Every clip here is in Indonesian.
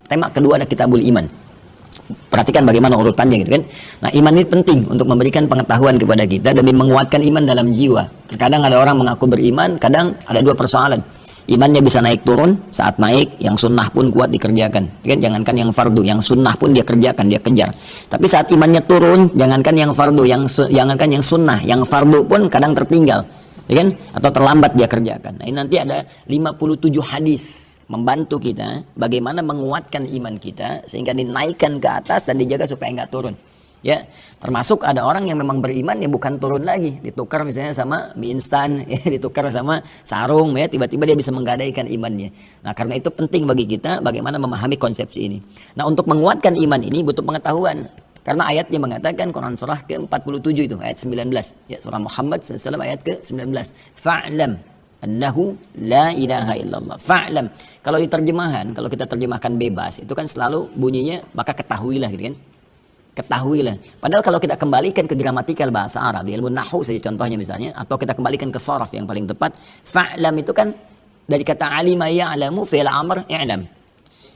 Tema kedua ada kitabul iman. Perhatikan bagaimana urutannya gitu kan. Nah, iman ini penting untuk memberikan pengetahuan kepada kita demi menguatkan iman dalam jiwa. Terkadang ada orang mengaku beriman, kadang ada dua persoalan. Imannya bisa naik turun, saat naik yang sunnah pun kuat dikerjakan. Kan? Jangankan yang fardu, yang sunnah pun dia kerjakan, dia kejar. Tapi saat imannya turun, jangankan yang fardu, jangankan yang sunnah, yang fardu pun kadang tertinggal. Kan? Atau terlambat dia kerjakan. Nah, ini nanti ada 57 hadis membantu kita bagaimana menguatkan iman kita sehingga dinaikkan ke atas dan dijaga supaya nggak turun. Ya, termasuk ada orang yang memang beriman ya bukan turun lagi, ditukar misalnya sama mie instan, ya, ditukar sama sarung, ya tiba-tiba dia bisa menggadaikan imannya. Nah, karena itu penting bagi kita bagaimana memahami konsepsi ini. Nah, untuk menguatkan iman ini butuh pengetahuan. Karena ayatnya mengatakan Quran surah ke-47 itu ayat 19, ya surah Muhammad SAW ayat ke-19. Fa'lam annahu la ilaha illallah. Fa'lam. Kalau diterjemahan, kalau kita terjemahkan bebas, itu kan selalu bunyinya maka ketahuilah gitu kan. Ketahuilah. Padahal kalau kita kembalikan ke gramatikal bahasa Arab, di ilmu nahwu saja contohnya misalnya, atau kita kembalikan ke sharaf yang paling tepat, fa'lam itu kan dari kata alima ya'lamu fi'il amr i'lam.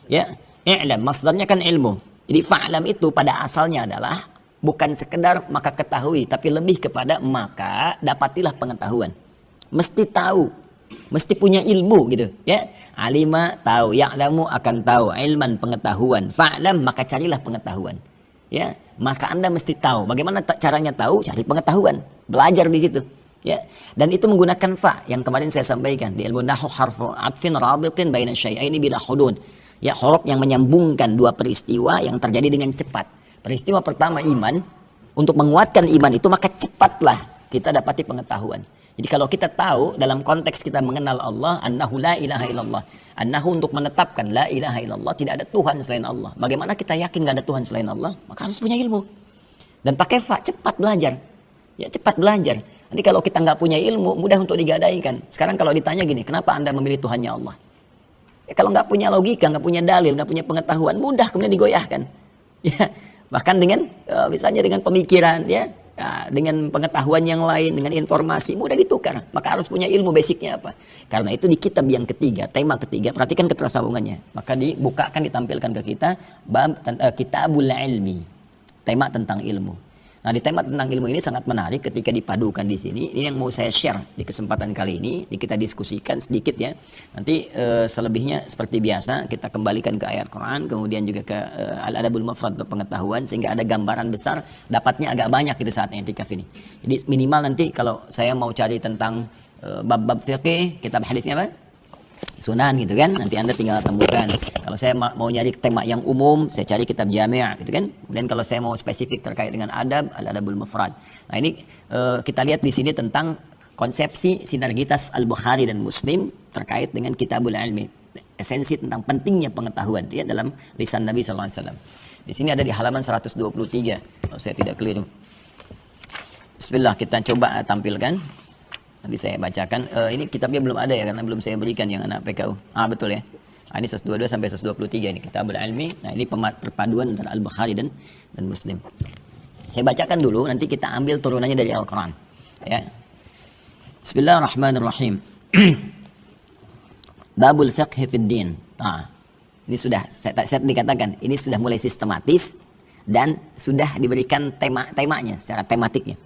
Ya, i'lam masdarnya kan ilmu. Jadi fa'lam itu pada asalnya adalah bukan sekedar maka ketahui, tapi lebih kepada maka dapatilah pengetahuan. Mesti tahu, mesti punya ilmu gitu, ya. Alima tahu, ya'lamu akan tahu, ilman pengetahuan, fa'lam maka carilah pengetahuan. Ya, maka Anda mesti tahu. Bagaimana caranya tahu? Cari pengetahuan, belajar di situ. Ya, dan itu menggunakan fa yang kemarin saya sampaikan di ilmu nahwu harfu atfin rabitin baina syai'aini bila hudud. Ya, huruf yang menyambungkan dua peristiwa yang terjadi dengan cepat. Peristiwa pertama iman, untuk menguatkan iman itu maka cepatlah kita dapati pengetahuan. Jadi kalau kita tahu dalam konteks kita mengenal Allah, annahu la ilaha illallah. Annahu untuk menetapkan la ilaha illallah, tidak ada Tuhan selain Allah. Bagaimana kita yakin gak ada Tuhan selain Allah? Maka harus punya ilmu. Dan pakai fa, cepat belajar. Ya, cepat belajar. Nanti kalau kita nggak punya ilmu, mudah untuk digadaikan. Sekarang kalau ditanya gini, kenapa Anda memilih Tuhannya Allah? Ya, kalau nggak punya logika, nggak punya dalil, nggak punya pengetahuan, mudah kemudian digoyahkan. Ya, bahkan dengan misalnya dengan pemikiran, ya, dengan pengetahuan yang lain, dengan informasi, mudah ditukar. Maka harus punya ilmu basicnya apa. Karena itu di kitab yang ketiga, tema ketiga, perhatikan ketersambungannya. Maka dibukakan, ditampilkan ke kita bab kitabul ilmi, tema tentang ilmu. Nah, di tema tentang ilmu ini sangat menarik ketika dipadukan di sini. Ini yang mau saya share di kesempatan kali ini. Kita diskusikan sedikit ya. Nanti selebihnya seperti biasa kita kembalikan ke ayat Quran, kemudian juga ke Al-Adabul Mufrad untuk pengetahuan sehingga ada gambaran besar, dapatnya agak banyak gitu saat i'tikaf ini. Jadi minimal nanti kalau saya mau cari tentang bab-bab fikih, kitab hadisnya apa? Sunan gitu kan, nanti Anda tinggal temukan. Kalau saya mau nyari tema yang umum, saya cari kitab Jami' gitu kan. Kemudian kalau saya mau spesifik terkait dengan adab, Al-Adabul Mufrad. Nah, ini kita lihat di sini tentang konsepsi sinergitas Al-Bukhari dan Muslim terkait dengan Kitabul Ilmi. Esensi tentang pentingnya pengetahuan ya dalam lisan Nabi sallallahu alaihi wasallam. Di sini ada di halaman 123 kalau saya tidak keliru. Bismillah, kita coba tampilkan. Nanti saya bacakan. Ini kitabnya belum ada ya karena belum saya berikan yang anak PKU. Betul ya. Ini 122 sampai 123 ini Kitabul Ilmi. Nah, ini perpaduan antara Al-Bukhari dan Muslim. Saya bacakan dulu, nanti kita ambil turunannya dari Al-Quran. Ya. Bismillahirrahmanirrahim. Babul fiqh fid din. Ini sudah saya dikatakan, ini sudah mulai sistematis dan sudah diberikan temanya secara tematiknya.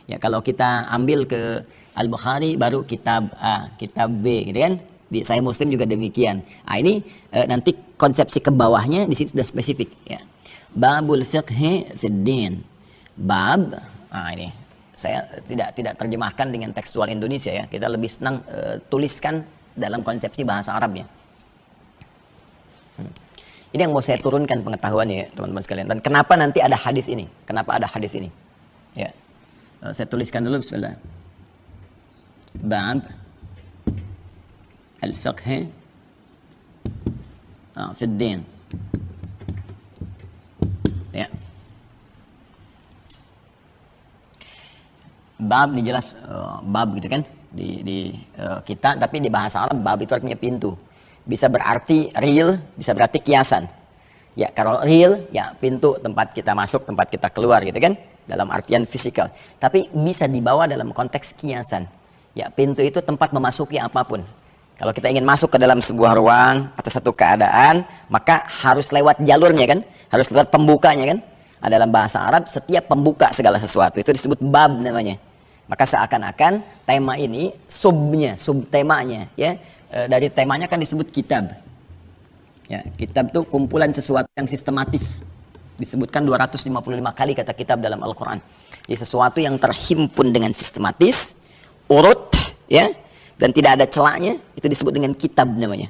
Ya, kalau kita ambil ke Al-Bukhari baru kitab A, kitab B gitu kan. Di Sahih Muslim juga demikian. Ini nanti konsepsi ke bawahnya di sini sudah spesifik ya. Babul fiqh fid din. Bab, ini saya tidak terjemahkan dengan tekstual Indonesia ya. Kita lebih senang tuliskan dalam konsepsi bahasa Arabnya. Ini yang mau saya turunkan pengetahuannya ya, teman-teman sekalian. Dan kenapa nanti ada hadis ini? Kenapa ada hadis ini? Ya. Saya tuliskan dulu, bismillah. Bab al-fiqh fi ad-din. Ya. Bab dijelas bab gitu kan di kita, tapi di bahasa Arab bab itu artinya pintu. Bisa berarti real, bisa berarti kiasan. Ya, kalau real ya pintu tempat kita masuk, tempat kita keluar gitu kan. Dalam artian fisikal, tapi bisa dibawa dalam konteks kiasan. Ya, pintu itu tempat memasuki apapun. Kalau kita ingin masuk ke dalam sebuah ruang atau satu keadaan, maka harus lewat jalurnya kan, harus lewat pembukanya kan. Dalam bahasa Arab, setiap pembuka segala sesuatu itu disebut bab namanya. Maka seakan-akan tema ini subtemanya ya, dari temanya kan disebut kitab. Ya, kitab itu kumpulan sesuatu yang sistematis. Disebutkan 255 kali kata kitab dalam Al-Quran. Jadi sesuatu yang terhimpun dengan sistematis, urut ya, dan tidak ada celahnya, itu disebut dengan kitab namanya.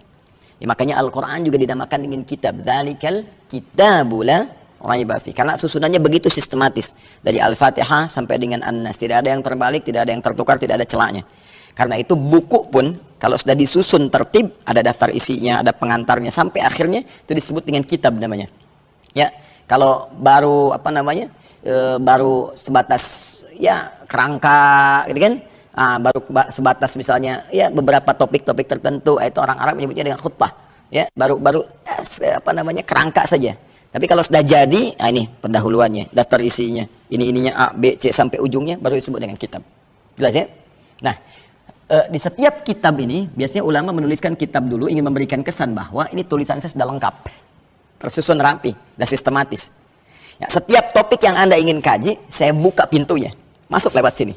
Ya, makanya Al-Quran juga dinamakan dengan kitab. Dzalikal kitabu la raiba fi. Karena susunannya begitu sistematis. Dari Al-Fatihah sampai dengan An-Nas. Tidak ada yang terbalik, tidak ada yang tertukar, tidak ada celahnya. Karena itu buku pun, kalau sudah disusun tertib, ada daftar isinya, ada pengantarnya, sampai akhirnya, itu disebut dengan kitab namanya. Ya, kalau baru, baru sebatas, ya, kerangka, gitu kan. Baru sebatas misalnya ya beberapa topik-topik tertentu, itu orang Arab menyebutnya dengan khutbah ya, baru kerangka saja. Tapi kalau sudah jadi, ini pendahuluannya, daftar isinya, ininya A, B, C sampai ujungnya, baru disebut dengan kitab. Jelas ya? Nah, di setiap kitab ini biasanya ulama menuliskan kitab dulu, ingin memberikan kesan bahwa ini tulisan saya sudah lengkap, tersusun rapi dan sistematis ya. Setiap topik yang Anda ingin kaji, saya buka pintunya, masuk lewat sini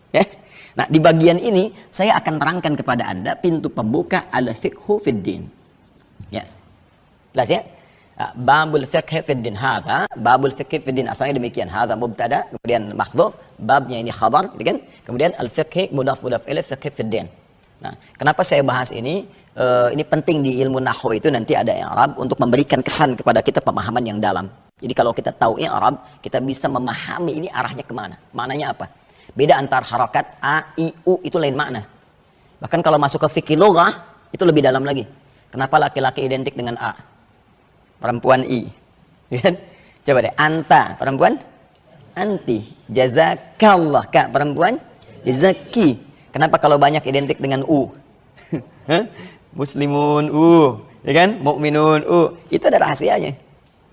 ya. Nah, di bagian ini saya akan terangkan kepada Anda pintu pembuka al-fiqhu fid din. Ya. Jelas ya? Babul fiqh fid din hadza, babul fiqh fid din asalnya demikian. Hadza mubtada, kemudian mahdzuf, babnya ini khabar, gitu kan? Kemudian al-fiqh mudhaf ilaih, fiqh fid din. Nah, kenapa saya bahas ini? Ini penting di ilmu nahwu itu nanti ada i'rab untuk memberikan kesan kepada kita pemahaman yang dalam. Jadi kalau kita tahu i'rab, kita bisa memahami ini arahnya kemana, maknanya apa. Beda antar harakat A, I, U itu lain makna. Bahkan kalau masuk ke fikih lughah itu lebih dalam lagi. Kenapa laki-laki identik dengan A? Perempuan I. Coba deh, anta perempuan anti, jazakallah kak perempuan jazaki. Kenapa kalau banyak identik dengan U? Muslimun U, ya kan? Mukminun U. Itu ada rahasianya.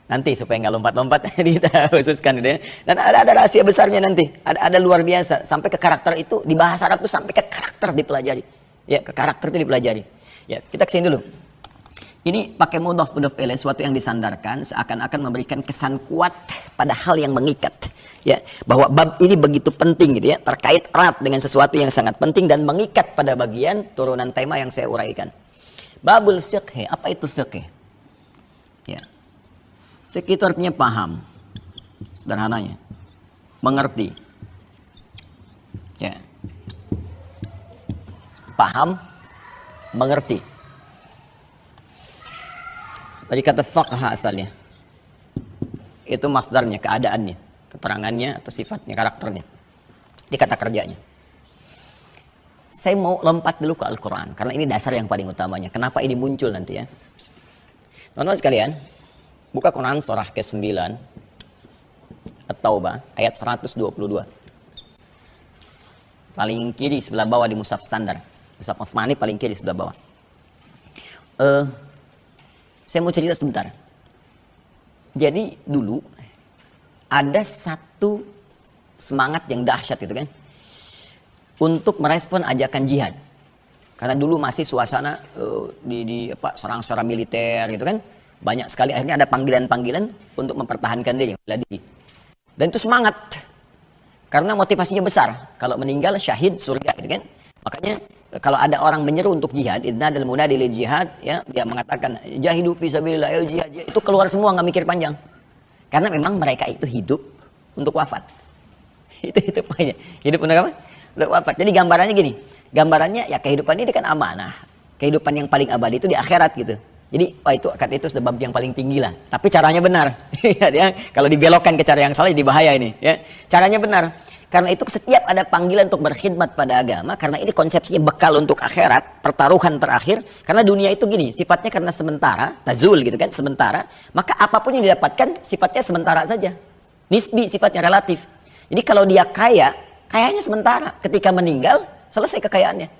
Nanti supaya nggak lompat-lompat kita khususkan gitu ya. Dan ada rahasia besarnya nanti. Ada luar biasa sampai ke karakter itu di bahasa Arab tuh sampai ke karakter dipelajari. Ya, ke karakter itu dipelajari. Ya, kita kesini dulu. Ini pakai mudhaf ilaih, sesuatu yang disandarkan seakan-akan memberikan kesan kuat pada hal yang mengikat. Ya, bahwa bab ini begitu penting gitu ya, terkait erat dengan sesuatu yang sangat penting dan mengikat pada bagian turunan tema yang saya uraikan. Babul fiqh, apa itu fiqh? Ya. Fiqh itu artinya paham, sederhananya, mengerti, ya, paham, mengerti. Tadi kata faqha asalnya, itu masdarnya, keadaannya, keterangannya atau sifatnya, karakternya. Ini kata kerjanya. Saya mau lompat dulu ke Al-Quran, karena ini dasar yang paling utamanya. Kenapa ini muncul nanti ya? Teman-teman sekalian, buka Quran surah ke-9 At-Taubah ayat 122. Paling kiri sebelah bawah di mushaf standar. Mushaf Utsmani paling kiri sebelah bawah. Saya mau cerita sebentar. Jadi dulu ada satu semangat yang dahsyat gitu kan, untuk merespon ajakan jihad. Karena dulu masih suasana serang-serang militer gitu kan. Banyak sekali, akhirnya ada panggilan-panggilan untuk mempertahankan diri. Dan itu semangat. Karena motivasinya besar. Kalau meninggal syahid surga gitu kan. Makanya kalau ada orang menyeru untuk jihad, idnadal munadi lil jihad, ya, dia mengatakan jahidu fi sabilillah, ayo jihad. Itu keluar semua, nggak mikir panjang. Karena memang mereka itu hidup untuk wafat. itu poinnya. Hidup untuk apa? Untuk wafat. Jadi gambarannya gini. Gambarannya ya kehidupan ini kan amanah. Kehidupan yang paling abadi itu di akhirat gitu. Jadi, itu kata itu sudah bab yang paling tinggi lah. Tapi caranya benar. Ya, kalau dibelokkan ke cara yang salah jadi bahaya ini. Ya, caranya benar. Karena itu setiap ada panggilan untuk berkhidmat pada agama, karena ini konsepsinya bekal untuk akhirat, pertaruhan terakhir. Karena dunia itu gini, sifatnya karena sementara, tazul gitu kan, sementara. Maka apapun yang didapatkan sifatnya sementara saja. Nisbi, sifatnya relatif. Jadi kalau dia kaya, kayanya sementara. Ketika meninggal, selesai kekayaannya.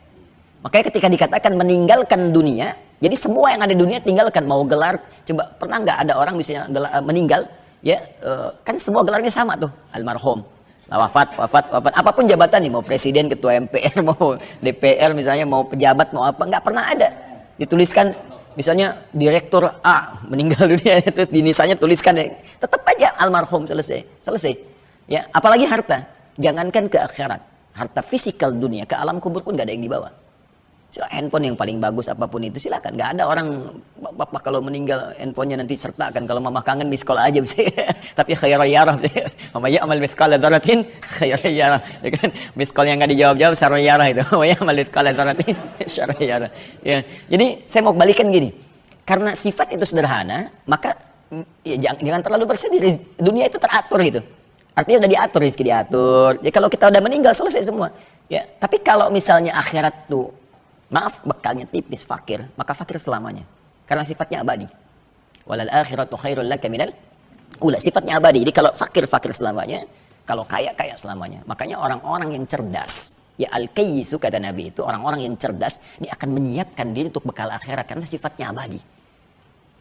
Makanya ketika dikatakan meninggalkan dunia, jadi semua yang ada di dunia tinggalkan. Mau gelar, coba pernah nggak ada orang misalnya meninggal, ya kan semua gelarnya sama tuh, almarhum, Wafat, apapun jabatan nih, mau presiden, ketua MPR, mau DPR misalnya, mau pejabat, mau apa, nggak pernah ada dituliskan misalnya direktur A meninggal dunia terus di nisanya tuliskan ya, tetap aja almarhum, selesai ya. Apalagi harta, jangankan ke akhirat, harta fisikal dunia, ke alam kubur pun nggak ada yang dibawa. Handphone yang paling bagus apapun itu silakan, nggak ada orang bapak kalau meninggal handphonenya nanti sertakan, kalau mama kangen miss call aja bisa. Tapi khairan yarah, mama ya amal mithqal dzarratin khairan yarah, ya kan, miss call yang nggak dijawab sarah yarah itu, mama ya amal mithqal dzarratin syarah yarah ya. Jadi saya mau balikan gini, karena sifat itu sederhana, maka ya, jangan terlalu bersedih, dunia itu teratur gitu, artinya udah diatur, rezeki diatur ya. Kalau kita udah meninggal selesai semua ya. Tapi kalau misalnya akhirat tuh maaf bekalnya tipis, fakir, maka fakir selamanya karena sifatnya abadi. Walal akhiratu khairul laka minal ula, sifatnya abadi. Jadi kalau fakir selamanya, kalau kaya selamanya. Makanya orang-orang yang cerdas, ya al-kayyisu kata Nabi itu, orang-orang yang cerdas dia akan menyiapkan diri untuk bekal akhirat karena sifatnya abadi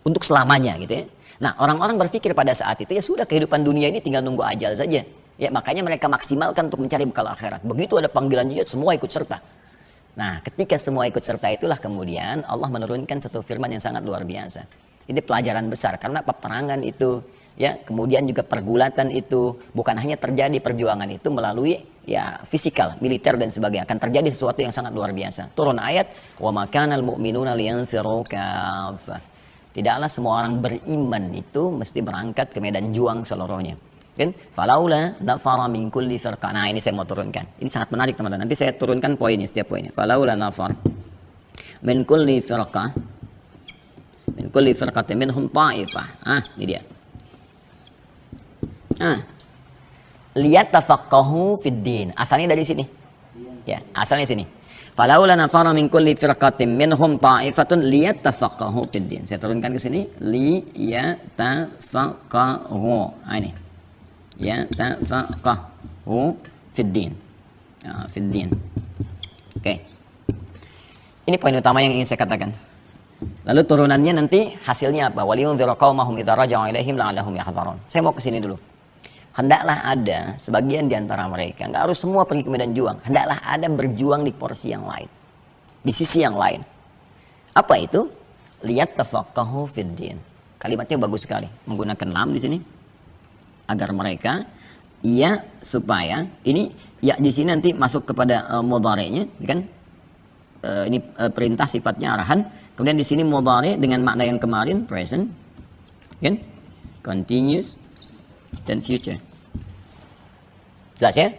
untuk selamanya gitu ya. Nah, orang-orang berpikir pada saat itu ya sudah, kehidupan dunia ini tinggal nunggu ajal saja ya. Makanya mereka maksimalkan untuk mencari bekal akhirat. Begitu ada panggilan jihad, semua ikut serta. Nah, ketika semua ikut serta itulah kemudian Allah menurunkan satu firman yang sangat luar biasa. Ini pelajaran besar, karena peperangan itu ya, kemudian juga pergulatan itu bukan hanya terjadi perjuangan itu melalui ya fisikal, militer dan sebagainya, akan terjadi sesuatu yang sangat luar biasa. Turun ayat, wa makanal mu'minuna liyanfiru kaffah. Tidaklah semua orang beriman itu mesti berangkat ke medan juang seluruhnya. Kan? Falaula nafara min kulli firqa. Nah, ini saya mau turunkan. Ini sangat menarik teman-teman. Nanti saya turunkan poinnya, setiap poinnya. Falaula nafar min kulli firqa, min kulli firqatin minhum ta'ifah. Ini dia. Liyatafaqahu fid din. Asalnya dari sini. Ya, asalnya sini. Falaula nafara min kulli firqatin minhum ta'ifatun liyatafaqahu fid din. Saya turunkan ke sini. Liyatafaqahu. Ini. Ya tafaqahu fid din. Fid din. Oke. Ini poin utama yang ingin saya katakan. Lalu turunannya nanti hasilnya apa? Waliyunziru qaumahum idza raja'u ilaihim la'allahum yahdharun. Saya mau ke sini dulu. Hendaklah ada sebagian di antara mereka, enggak harus semua pergi ke medan juang. Hendaklah ada berjuang di porsi yang lain, di sisi yang lain. Apa itu? Lihat tafaqahu fid din. Kalimatnya bagus sekali, menggunakan lam di sini. Agar mereka ya, supaya ini ya di sini nanti masuk kepada mudhari'nya kan, ini perintah sifatnya arahan, kemudian di sini mudhari' dengan makna yang kemarin present kan, continuous dan future, jelas ya.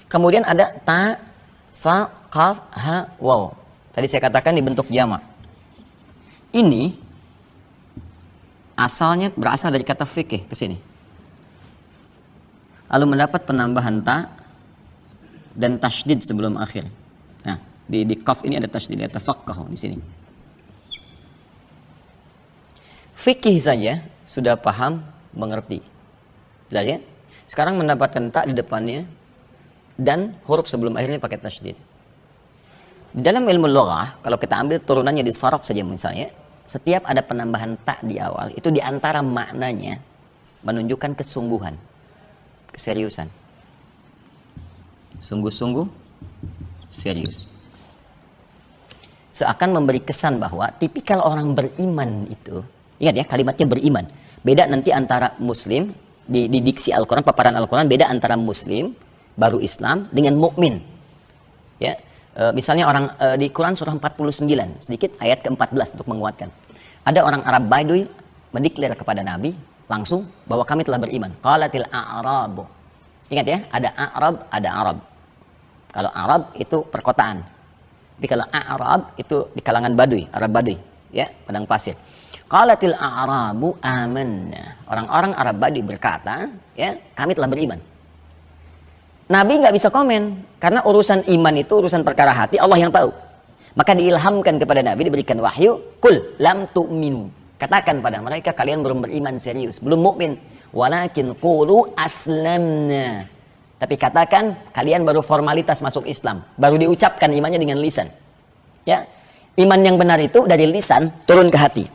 Kemudian ada ta fa qaf ha waw, tadi saya katakan dibentuk jamak. Ini asalnya berasal dari kata fikih ke sini, lalu mendapat penambahan ta dan tasydid sebelum akhir. Nah, di qaf ini ada tasydid, ada tafaqahu di sini. Fikih saja sudah paham, mengerti. Jelas ya? Sekarang mendapatkan ta di depannya dan huruf sebelum akhirnya pakai tasydid. Di dalam ilmu lughah, kalau kita ambil turunannya di sharaf saja misalnya, setiap ada penambahan ta di awal, itu di antara maknanya menunjukkan kesungguhan, keseriusan, sungguh-sungguh serius, seakan memberi kesan bahwa tipikal orang beriman itu, ingat ya kalimatnya beriman, beda nanti antara muslim di diksi Al-Quran, paparan Al-Quran beda antara muslim baru Islam dengan mukmin ya. Misalnya orang di Quran surah 49 sedikit ayat ke-14 untuk menguatkan, ada orang Arab Badui mendeklar kepada Nabi langsung bahwa kami telah beriman. Qalatil a'rabu. Ingat ya, ada Arab, ada Arab. Kalau Arab itu perkotaan. Tapi kalau Arab itu di kalangan Badui, Arab Badui, ya, padang pasir. Qalatil a'rabu amanna. Orang-orang Arab Badui berkata, ya, kami telah beriman. Nabi nggak bisa komen karena urusan iman itu urusan perkara hati, Allah yang tahu. Maka diilhamkan kepada Nabi, diberikan wahyu, kul lam tu'minu. Katakan pada mereka, kalian belum beriman serius, belum mukmin. Walakin qulu aslamna. Tapi katakan kalian baru formalitas masuk Islam, baru diucapkan imannya dengan lisan. Ya, iman yang benar itu dari lisan turun ke hati.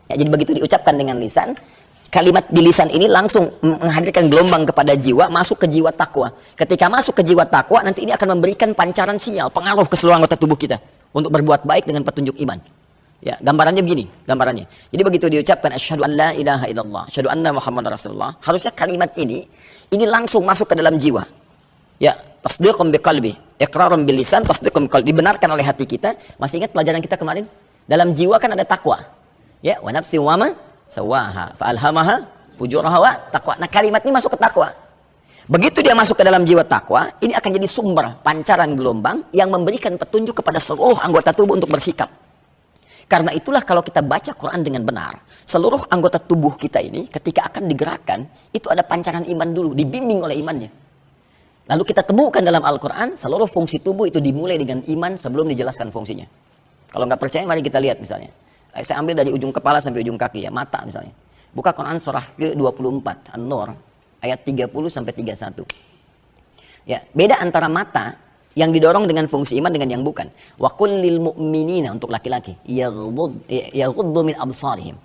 Ya, jadi begitu diucapkan dengan lisan, Kalimat di lisan ini langsung menghadirkan gelombang kepada jiwa, masuk ke jiwa takwa. Ketika masuk ke jiwa takwa, nanti ini akan memberikan pancaran sinyal, pengaruh ke seluruh anggota tubuh kita untuk berbuat baik dengan petunjuk iman. Ya, gambarannya begini, gambarannya. Jadi begitu diucapkan asyhadu an la ilaha illallah, asyhadu anna muhammadar rasulullah, harusnya kalimat ini langsung masuk ke dalam jiwa. Ya, tasdiqun biqalbi, iqrarun bil lisan, tasdiqun biqalbi, dibenarkan oleh hati kita. Masih ingat pelajaran kita kemarin? Dalam jiwa kan ada takwa. Ya, wa nafsi wa ma sawaha fa alhamaha fujuraha wa taqwa. Nah, kalimat ini masuk ke takwa. Begitu dia masuk ke dalam jiwa takwa, ini akan jadi sumber pancaran gelombang yang memberikan petunjuk kepada seluruh anggota tubuh untuk bersikap. Karena itulah kalau kita baca Quran dengan benar, seluruh anggota tubuh kita ini ketika akan digerakkan, itu ada pancaran iman dulu, dibimbing oleh imannya. Lalu kita temukan dalam Al-Quran, seluruh fungsi tubuh itu dimulai dengan iman sebelum dijelaskan fungsinya. Kalau nggak percaya, mari kita lihat misalnya. Saya ambil dari ujung kepala sampai ujung kaki ya, mata misalnya. Buka Quran surah ke-24, An-Nur, ayat 30 sampai 31. Ya, beda antara mata yang didorong dengan fungsi iman dengan yang bukan. Wa qul lil mu'minina, untuk laki-laki, yaghuddu min absarihim.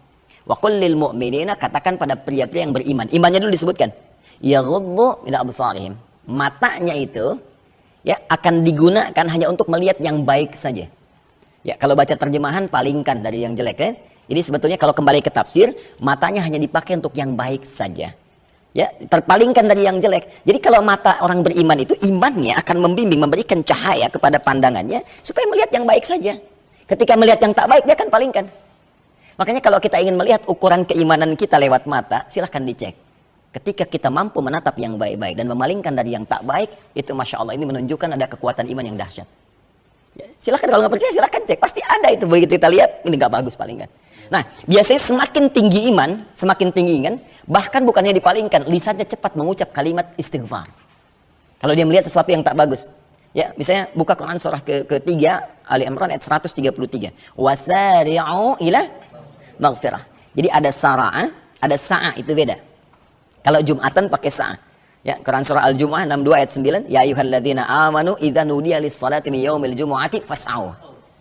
Wa qul lil mu'minina, katakan pada pria-pria yang beriman. Imannya dulu disebutkan. Yaghuddu min absarihim. Matanya itu ya akan digunakan hanya untuk melihat yang baik saja. Ya, kalau baca terjemahan palingkan dari yang jelek kan. Jadi sebetulnya kalau kembali ke tafsir, matanya hanya dipakai untuk yang baik saja. Ya, terpalingkan dari yang jelek. Jadi kalau mata orang beriman itu, imannya akan membimbing, memberikan cahaya kepada pandangannya supaya melihat yang baik saja. Ketika melihat yang tak baik, dia akan palingkan. Makanya kalau kita ingin melihat ukuran keimanan kita lewat mata, silahkan dicek. Ketika kita mampu menatap yang baik-baik dan memalingkan dari yang tak baik, itu Masya Allah, ini menunjukkan ada kekuatan iman yang dahsyat. Ya, silahkan, kalau nggak percaya silahkan cek, pasti ada itu. Begitu kita lihat ini nggak bagus, palingkan. Nah, biasanya semakin tinggi iman, bahkan bukannya dipalingkan, lisannya cepat mengucap kalimat istighfar. Kalau dia melihat sesuatu yang tak bagus, ya, misalnya buka Quran surah ketiga Ali Imran ayat 133, wasari'u ila maghfirah. Jadi ada sara'ah, ada sa'ah, itu beda. Kalau Jumatan pakai sa'ah. Ya, Quran surah Al-Jumu'ah 62 ayat 9, ya ayyuhalladzina amanu idza nudiya lis-salati min yaumil jumu'ati fas'au.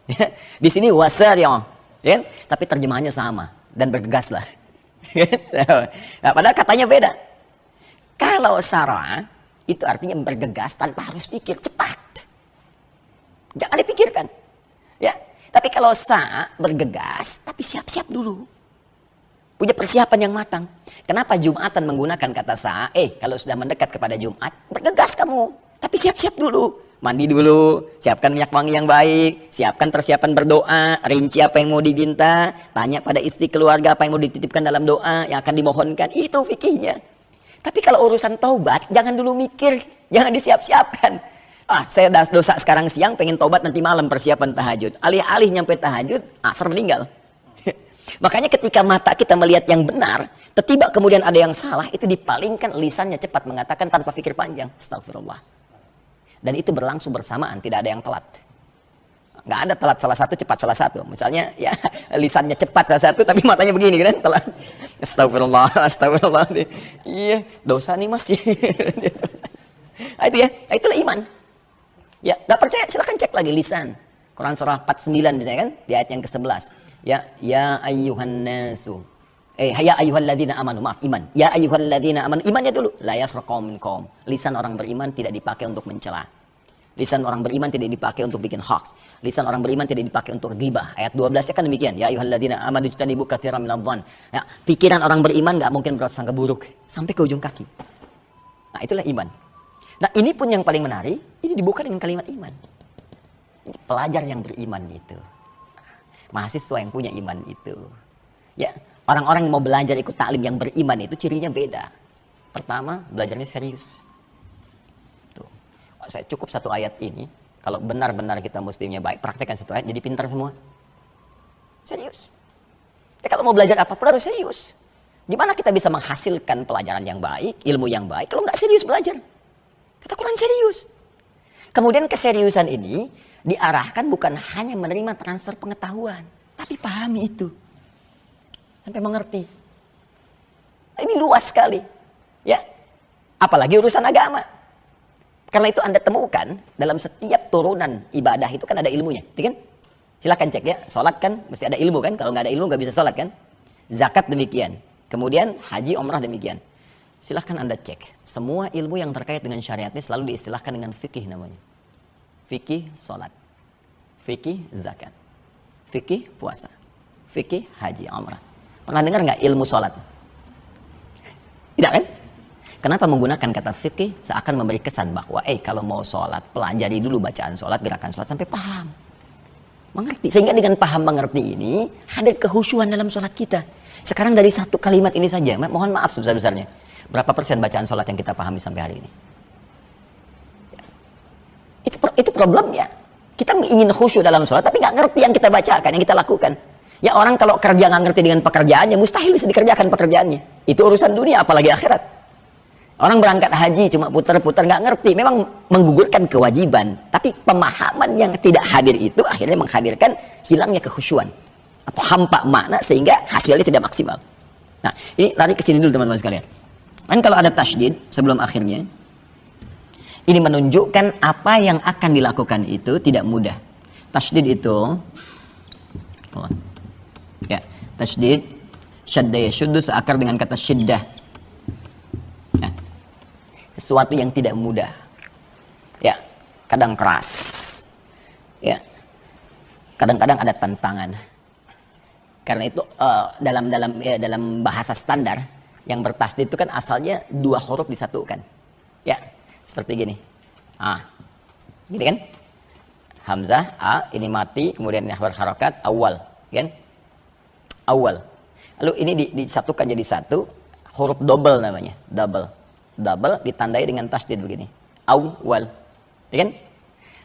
Ya, di sini wasari'u, ya, tapi terjemahannya sama dan bergegaslah. Nah, padahal katanya beda. Kalau sar'a itu artinya bergegas tanpa harus pikir, cepat. Jangan dipikirkan. Ya, tapi kalau sa' bergegas tapi siap-siap dulu. Punya persiapan yang matang. Kenapa Jumatan menggunakan kata sa'? Kalau sudah mendekat kepada Jumat, bergegas kamu. Tapi siap-siap dulu. Mandi dulu, siapkan minyak wangi yang baik, siapkan persiapan berdoa, rinci apa yang mau diminta, tanya pada istri keluarga apa yang mau dititipkan dalam doa yang akan dimohonkan. Itu fikihnya. Tapi kalau urusan taubat, jangan dulu mikir, jangan disiap-siapkan. Saya dosa sekarang siang, pengen taubat nanti malam persiapan tahajud. Alih-alih nyampe tahajud, asar meninggal. Makanya ketika mata kita melihat yang benar, tiba kemudian ada yang salah, itu dipalingkan, lisannya cepat mengatakan tanpa pikir panjang, astagfirullah. Dan itu berlangsung bersamaan, tidak ada yang telat. Nggak ada telat salah satu, cepat salah satu. Misalnya, ya lisannya cepat salah satu, tapi matanya begini kan, telat. Astagfirullah, astagfirullah. Iya, dosa nih mas. Itu ya, itulah iman. Ya, nggak percaya, silahkan cek lagi lisan. Quran surah 49 misalnya kan, di ayat yang ke-11. Ya ayyuhan nasu. Ya ayyuhalladzina amanu, maaf, iman. Ya ayyuhalladzina amanu, imannya dulu. La yasraqum minkum. Lisan orang beriman tidak dipakai untuk mencela. Lisan orang beriman tidak dipakai untuk bikin hoax. Lisan orang beriman tidak dipakai untuk ghibah. Ayat 12-nya kan demikian. Ya ayyuhalladzina amanu ijtanibu katsiran minadh-dhann. Ya, pikiran orang beriman enggak mungkin berprasangka buruk sampai ke ujung kaki. Nah, itulah iman. Nah, ini pun yang paling menarik, ini dibuka dengan kalimat iman. Ini pelajar yang beriman itu. Mahasiswa yang punya iman itu. Ya, orang-orang yang mau belajar ikut taklim yang beriman itu cirinya beda. Pertama, belajarnya serius. Tuh. Saya cukup satu ayat ini, kalau benar-benar kita muslimnya baik, praktekkan satu ayat jadi pintar semua. Serius. Ya, kalau mau belajar apa pun harus serius. Gimana kita bisa menghasilkan pelajaran yang baik, ilmu yang baik, kalau nggak serius belajar? Kata Quran serius. Kemudian keseriusan ini diarahkan bukan hanya menerima transfer pengetahuan, tapi pahami itu. Sampai mengerti. Ini luas sekali. Ya. Apalagi urusan agama. Karena itu Anda temukan dalam setiap turunan ibadah itu kan ada ilmunya. Kan? Silakan cek ya. Salat kan mesti ada ilmu kan. Kalau nggak ada ilmu nggak bisa salat kan. Zakat demikian. Kemudian haji, umrah demikian. Silahkan Anda cek. Semua ilmu yang terkait dengan syariat ini selalu diistilahkan dengan fikih namanya. Fikih salat, fikih zakat, fikih puasa, fikih haji, umrah. Pernah dengar nggak ilmu salat? Tidak kan? Kenapa menggunakan kata fikih? Seakan memberi kesan bahwa kalau mau sholat, pelajari dulu bacaan sholat, gerakan sholat sampai paham. Mengerti. Sehingga dengan paham mengerti ini, hadir kehusyuan dalam sholat kita. Sekarang dari satu kalimat ini saja, mohon maaf sebesar-besarnya. Berapa persen bacaan sholat yang kita pahami sampai hari ini? Itu problemnya. Kita ingin khusyuk dalam sholat, tapi nggak ngerti yang kita bacakan, yang kita lakukan. Ya orang kalau kerja nggak ngerti dengan pekerjaannya, mustahil bisa dikerjakan pekerjaannya. Itu urusan dunia, apalagi akhirat. Orang berangkat haji cuma putar-putar nggak ngerti, memang menggugurkan kewajiban. Tapi pemahaman yang tidak hadir itu akhirnya menghadirkan hilangnya kekhusyuan atau hampa makna sehingga hasilnya tidak maksimal. Nah, ini lari ke sini dulu teman-teman sekalian. Kan kalau ada tasydid sebelum akhirnya, ini menunjukkan apa yang akan dilakukan itu tidak mudah. Tasydid itu, ya, tasydid, syadda yashuddu seakar dengan kata syiddah. Sesuatu yang tidak mudah, ya, kadang keras, ya, kadang-kadang ada tantangan. Karena itu dalam bahasa standar yang bertasydid itu kan asalnya dua huruf disatukan, ya, seperti gini, gini kan, hamzah a ini mati, kemudian berharokat awal, kan, awal, lalu ini disatukan jadi satu, huruf double namanya, double ditandai dengan tasydid begini, awal, ya kan?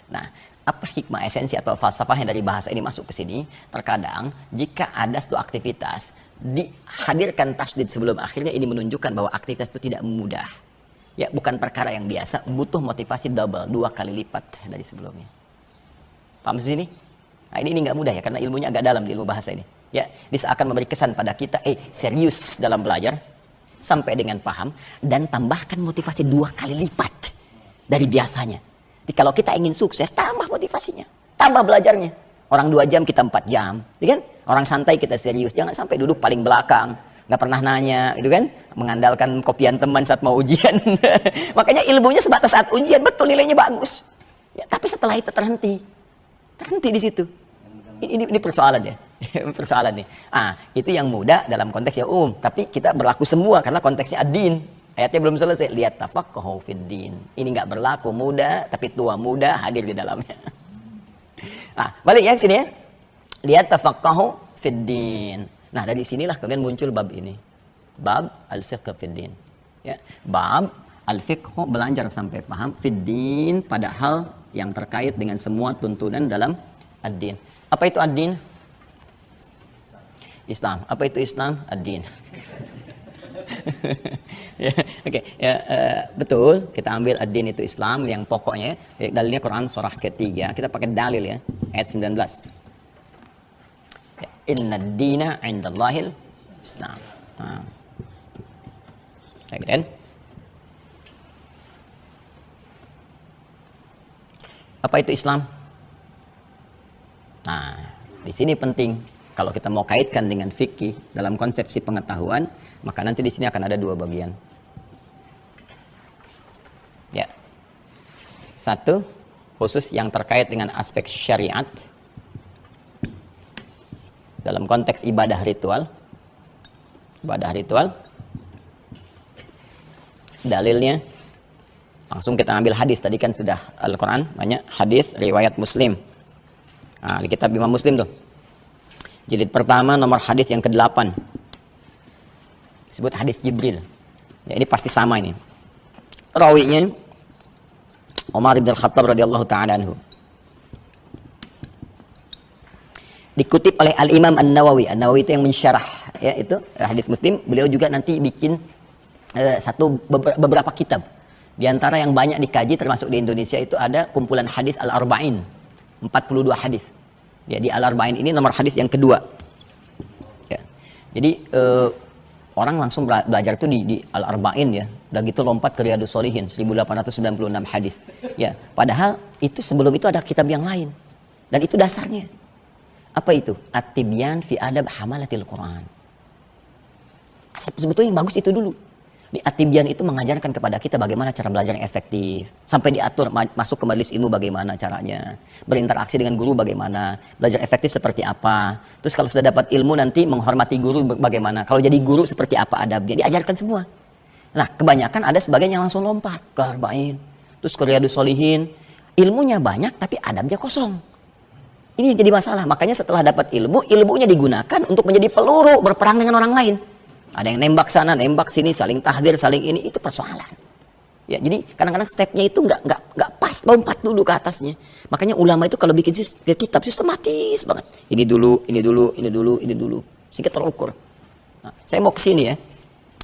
Nah, apa hikmah esensi atau falsafahnya dari bahasa ini masuk ke sini? Terkadang jika ada suatu aktivitas dihadirkan tasydid sebelum akhirnya, ini menunjukkan bahwa aktivitas itu tidak mudah. Ya, bukan perkara yang biasa, butuh motivasi double, 2 kali lipat dari sebelumnya. Paham di sini? Nah, ini nggak mudah ya, karena ilmunya agak dalam di ilmu bahasa ini. Ya, ini seakan memberi kesan pada kita, serius dalam belajar sampai dengan paham, dan tambahkan motivasi 2 kali lipat dari biasanya. Jadi kalau kita ingin sukses, tambah motivasinya, tambah belajarnya. Orang 2 jam, kita 4 jam, gitu kan? Orang santai, kita serius. Jangan sampai duduk paling belakang, nggak pernah nanya, gitu kan? Mengandalkan kopian teman saat mau ujian. Makanya ilmunya sebatas saat ujian, betul nilainya bagus. Ya, tapi setelah itu terhenti di situ. Ini persoalan ya. Persoalan nih. Itu yang mudah dalam konteks yang umum, tapi kita berlaku semua karena konteksnya ad-din. Ayatnya belum selesai. Lihat tafaqahu fid din. Ini nggak berlaku muda, tapi tua muda hadir di dalamnya. Balik ya ke sini ya. Lihat tafaqahu fid din. Nah, dari sinilah kemudian muncul bab ini. Bab al-fiqh fid din. Ya, bab al-fiqh, belajar sampai paham fid din, pada hal yang terkait dengan semua tuntunan dalam ad-din. Apa itu ad-din? Islam. Apa itu Islam? Ad-din. Betul. Kita ambil ad-din itu Islam yang pokoknya. Dalilnya Quran surah ketiga. Kita pakai dalil ya, ayat 19. Inna ad-dina 'indallahil Islam. Kan? Apa itu Islam? Di sini penting. Kalau kita mau kaitkan dengan fikih dalam konsepsi pengetahuan, maka nanti di sini akan ada 2 bagian. Ya. 1, khusus yang terkait dengan aspek syariat dalam konteks ibadah ritual. Ibadah ritual. Dalilnya langsung kita ambil hadis. Tadi kan sudah Al-Quran, banyak hadis riwayat Muslim. Di kitab Imam Muslim tuh. Jilid pertama nomor hadis yang ke-8. Disebut hadis Jibril. Ya, ini pasti sama ini. Rawinya Umar bin Khattab radhiyallahu taala anhu. Dikutip oleh Al-Imam An-Nawawi. An-Nawawi itu yang mensyarah ya itu hadis Muslim. Beliau juga nanti bikin beberapa kitab. Di antara yang banyak dikaji termasuk di Indonesia itu ada kumpulan hadis Al-Arba'in. 42 hadis. Ya, di Al-Arba'in ini nomor hadis yang kedua. Ya. Jadi orang langsung belajar itu di Al-Arba'in ya. Udah gitu lompat ke Riyadhus Shalihin 1896 hadis. Ya, padahal itu sebelum itu ada kitab yang lain. Dan itu dasarnya. Apa itu? At-Tibyan fi adab hamalatil Quran. Sebetulnya yang bagus itu dulu. Di At-Tibyan itu mengajarkan kepada kita bagaimana cara belajar yang efektif. Sampai diatur masuk ke majelis ilmu bagaimana caranya. Berinteraksi dengan guru bagaimana. Belajar efektif seperti apa. Terus kalau sudah dapat ilmu nanti menghormati guru bagaimana. Kalau jadi guru seperti apa adabnya. Diajarkan semua. Nah kebanyakan ada sebagian yang langsung lompat ke Arba'in. Terus ke Riyadhus Shalihin. Ilmunya banyak tapi adabnya kosong. Ini yang jadi masalah. Makanya setelah dapat ilmu, ilmunya digunakan untuk menjadi peluru berperang dengan orang lain. Ada yang nembak sana, nembak sini, saling tahdir, saling ini, itu persoalan. Ya, jadi kadang-kadang stepnya itu nggak pas, lompat dulu ke atasnya. Makanya ulama itu kalau bikin kitab sistematis banget. Ini dulu, ini dulu, ini dulu, ini dulu, sehingga terukur. Nah, saya mau ke sini ya.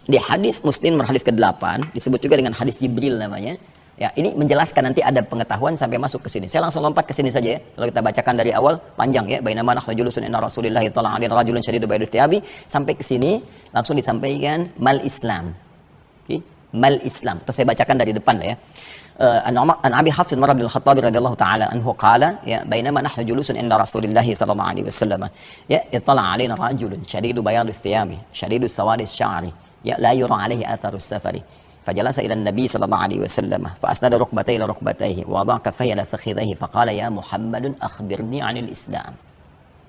Di hadis Muslim hadis ke-8 disebut juga dengan hadis Jibril namanya. Ya, ini menjelaskan nanti ada pengetahuan sampai masuk ke sini. Saya langsung lompat ke sini saja ya. Kalau kita bacakan dari awal panjang ya. Bainama nahnu julusun inna Rasulillah tala'ala alaihi rajulun syadidu bayadul thiyabi sampai ke sini langsung disampaikan mal Islam. Okay? Mal Islam. Terus saya bacakan dari depan lah ya. An Abi Hafs Umar bin Al-Khattab radhiyallahu taala anhu qala ya bainama nahnu julusun inda Rasulillah sallallahu alaihi wasallam ya ittala alaina rajulun syadidu bayadul thiyabi syadidu sawadi sya'ri ya la yura alaihi atharus safari. فجلس إلى النبي صلى الله عليه وسلم فأسند ركبتيه إلى ركبتيه ووضع كفيه إلى فخذيه فقال يا محمد أخبرني عن الإسلام.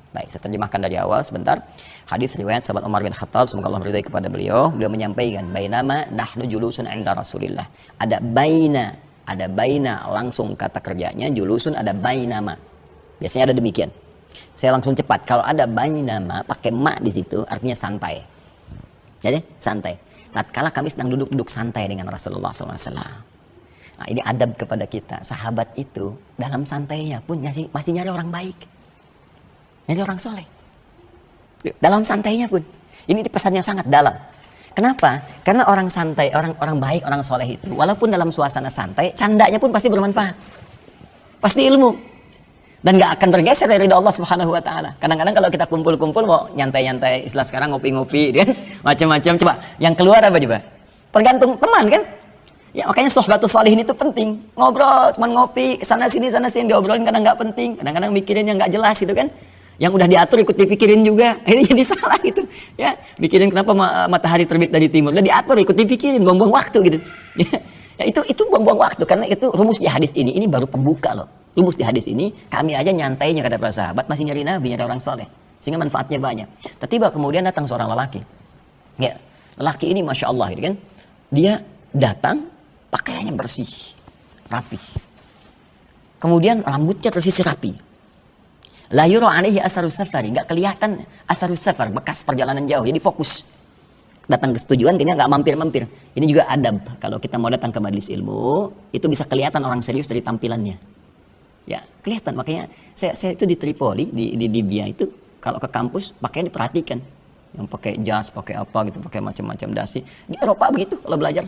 Baik, saya terjemahkan dari awal sebentar. Hadis riwayat sahabat Umar bin Khattab, semoga Allah meridai kepada beliau. Beliau menyampaikan, bainama nahnu julusun 'inda Rasulillah. Ada baina langsung kata kerjanya, julusun ada bainama. Biasanya ada demikian. Saya langsung cepat. Kalau ada bainama pakai ma di situ artinya santai. Jadi santai. Tatkala kami sedang duduk santai dengan Rasulullah SAW. Nah, ini adab kepada kita. Sahabat itu dalam santainya pun masih nyari orang baik. Nyari orang soleh. Dalam santainya pun. Ini pesannya sangat dalam. Kenapa? Karena orang santai, orang baik, orang soleh itu, walaupun dalam suasana santai, candanya pun pasti bermanfaat. Pasti ilmu. Dan gak akan bergeser dari ridha Allah Subhanahu wa taala. Kadang-kadang kalau kita kumpul-kumpul mau nyantai-nyantai, istilah sekarang ngopi-ngopi kan, macam-macam. Coba, yang keluar apa coba? Tergantung teman kan? Ya makanya sohbatus salihin itu penting. Ngobrol, cuman ngopi, sana sini diobrolin kadang nggak penting, kadang-kadang mikirin yang nggak jelas gitu kan. Yang udah diatur ikut dipikirin juga. Ini jadi salah gitu. Ya, mikirin kenapa matahari terbit dari timur. Udah diatur ikut dipikirin, buang-buang waktu gitu. Ya itu buang-buang waktu karena itu rumus di hadis ini baru pembuka loh. Rumus di hadis ini, kami aja nyantainya kata para sahabat masih nyari nabi, nyari orang soleh, sehingga manfaatnya banyak. Tiba-tiba kemudian datang seorang lelaki. Ya, lelaki ini masya Allah, gitu kan? Dia datang, pakaiannya bersih, rapi. Kemudian rambutnya tersisir rapi. La yura alaihi asarus safari, nggak kelihatan asarus safar, bekas perjalanan jauh, jadi fokus. Datang ke tujuan, kayaknya nggak mampir-mampir. Ini juga adab. Kalau kita mau datang ke majelis ilmu, itu bisa kelihatan orang serius dari tampilannya. Ya kelihatan, makanya saya itu di Tripoli di Libya itu kalau ke kampus pakaian diperhatikan, yang pakai jas, pakai apa gitu, pakai macam-macam dasi. Di Eropa begitu kalau belajar,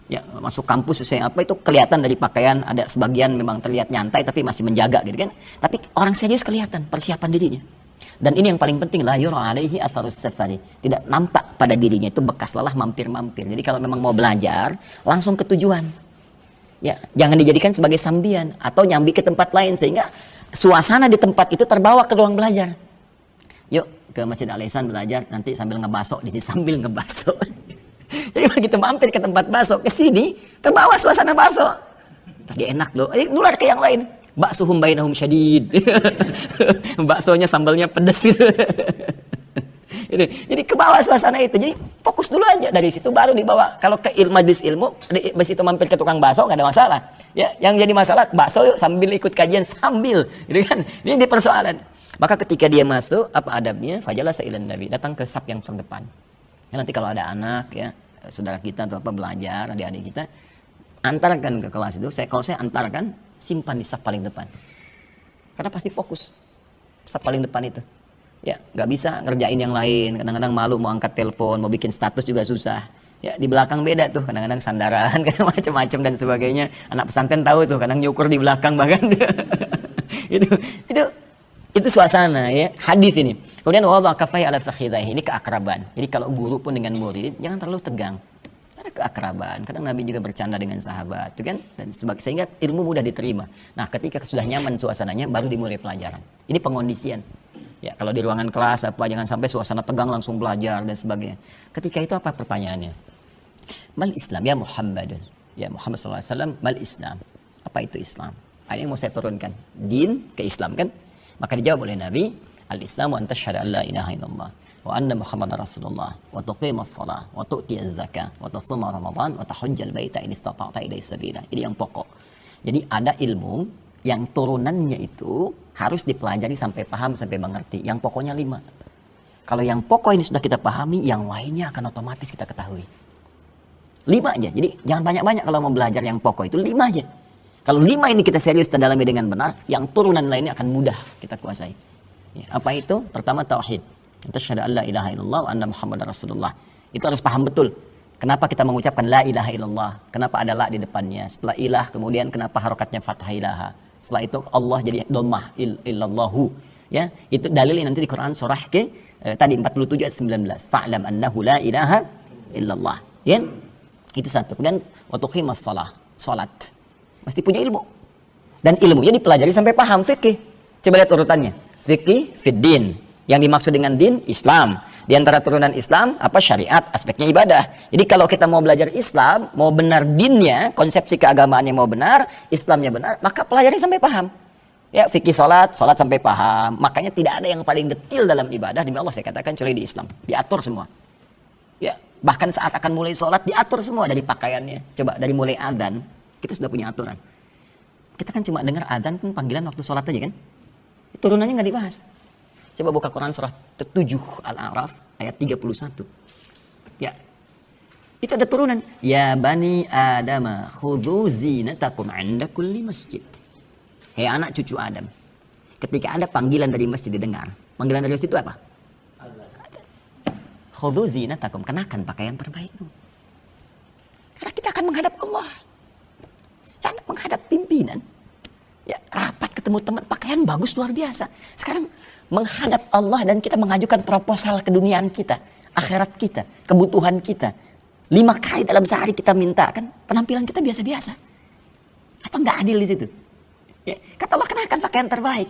ya masuk kampus misalnya apa itu kelihatan dari pakaian, ada sebagian memang terlihat nyantai tapi masih menjaga gitu kan, tapi orang serius kelihatan persiapan dirinya. Dan ini yang paling penting, la yura alaihi atharus safari, tidak nampak pada dirinya itu bekas lelah mampir-mampir. Jadi kalau memang mau belajar langsung ke tujuan. Ya, jangan dijadikan sebagai sambian atau nyambi ke tempat lain sehingga suasana di tempat itu terbawa ke ruang belajar. Yuk ke Masjid Al-Ihsan belajar, nanti sambil ngebaso di sini sambil ngebaso. Jadi begitu mampir ke tempat baso ke sini terbawa suasana baso. Tadi enak loh, nular ke yang lain. Baksuhum bainahum syadid. Baksonya sambalnya pedas gitu. Jadi ke bawah suasana itu. Jadi fokus dulu aja, dari situ baru dibawa. Kalau ke majlis ilmu, di situ mampir ke tukang bakso nggak ada masalah. Ya, yang jadi masalah bakso yuk sambil ikut kajian sambil, gitu kan? Ini di persoalan. Maka ketika dia masuk, apa adabnya? Fajalasa ilan nabi, datang ke saf yang terdepan. Ya, nanti kalau ada anak ya, saudara kita atau apa belajar, adik-adik kita, antarkan ke kelas itu. Kalau saya antarkan, simpan di saf paling depan. Karena pasti fokus saf paling depan itu. Ya, nggak bisa ngerjain yang lain. Kadang-kadang malu mau angkat telepon, mau bikin status juga susah. Ya, di belakang beda tuh. Kadang-kadang sandaran, kadang macam-macam dan sebagainya. Anak pesantren tahu tuh, kadang nyukur di belakang bahkan. itu suasana ya. Hadis ini. Kemudian wada kafai ala fakhidaihi, ini keakraban. Jadi kalau guru pun dengan murid jangan terlalu tegang. Ada keakraban. Kadang Nabi juga bercanda dengan sahabat, itu kan? Dan sehingga ilmu mudah diterima. Nah, ketika sudah nyaman suasananya baru dimulai pelajaran. Ini pengondisian. Ya, kalau di ruangan kelas apa, jangan sampai suasana tegang langsung belajar dan sebagainya. Ketika itu apa pertanyaannya? Mal Islam ya Muhammadun. Ya Muhammad SAW, mal Islam. Apa itu Islam? Ini yang mau saya turunkan. Din ke Islam kan? Maka dijawab oleh Nabi, al-Islamu an tashhadu an la ilaha illallah wa anna Muhammadar Rasulullah wa tuqimas shalah wa tu'tiyaz zakah wa tasuma Ramadan wa tahujjal baita in istata'ta ilaihi sabila. Ini yang pokok. Jadi ada ilmu yang turunannya itu harus dipelajari sampai paham, sampai mengerti. Yang pokoknya 5. Kalau yang pokok ini sudah kita pahami, yang lainnya akan otomatis kita ketahui. 5 aja. Jadi jangan banyak-banyak kalau mau belajar yang pokok itu 5 aja. Kalau 5 ini kita serius kita dalami dengan benar, yang turunan lainnya akan mudah kita kuasai. Ya, apa itu? Pertama tauhid. Tasyhadu an la ilaha illallah wa anna Muhammadar Rasulullah. Itu harus paham betul. Kenapa kita mengucapkan la ilaha illallah? Kenapa ada la di depannya? Setelah ilah kemudian kenapa harokatnya fathah ilaha? Setelah itu Allah jadi dhammah illallahu. Ya, itu dalilnya nanti di Quran surah ke tadi 47 ayat 19. Fa'lam annahu la ilaha illallah. Ya. Itu satu. Kemudian wa tuqimas shalah, salat. Mesti punya ilmu. Dan ilmunya dipelajari sampai paham fikih. Coba lihat urutannya. Fikih fiddin. Yang dimaksud dengan din Islam. Di antara turunan Islam apa syariat, aspeknya ibadah. Jadi kalau kita mau belajar Islam, mau benar dinnya, konsepsi keagamaannya mau benar, Islamnya benar, maka pelajari sampai paham. Ya, fikih salat sampai paham. Makanya tidak ada yang paling detail dalam ibadah demi Allah saya katakan kecuali di Islam. Diatur semua. Ya, bahkan saat akan mulai salat diatur semua dari pakaiannya. Coba dari mulai adzan, kita sudah punya aturan. Kita kan cuma dengar adzan kan panggilan waktu salat aja kan. Turunannya nggak dibahas. Coba buka Quran surah 7 Al-A'raf ayat 31. Ya. Itu ada turunan. Ya bani Adama khudhu zinatakum 'inda kulli masjid. Hei anak cucu Adam. Ketika ada panggilan dari masjid didengar. Panggilan dari masjid itu apa? Khudhu zinatakum, kenakan pakaian terbaikmu. Karena kita akan menghadap Allah. Ya, menghadap pimpinan. Ya, rapat ketemu teman, pakaian bagus luar biasa. Sekarang menghadap Allah dan kita mengajukan proposal keduniaan kita, akhirat kita, kebutuhan kita. 5 kali dalam sehari kita minta kan, penampilan kita biasa-biasa. Apa nggak adil di situ? Ya, kata Allah kenakan pakaian terbaik.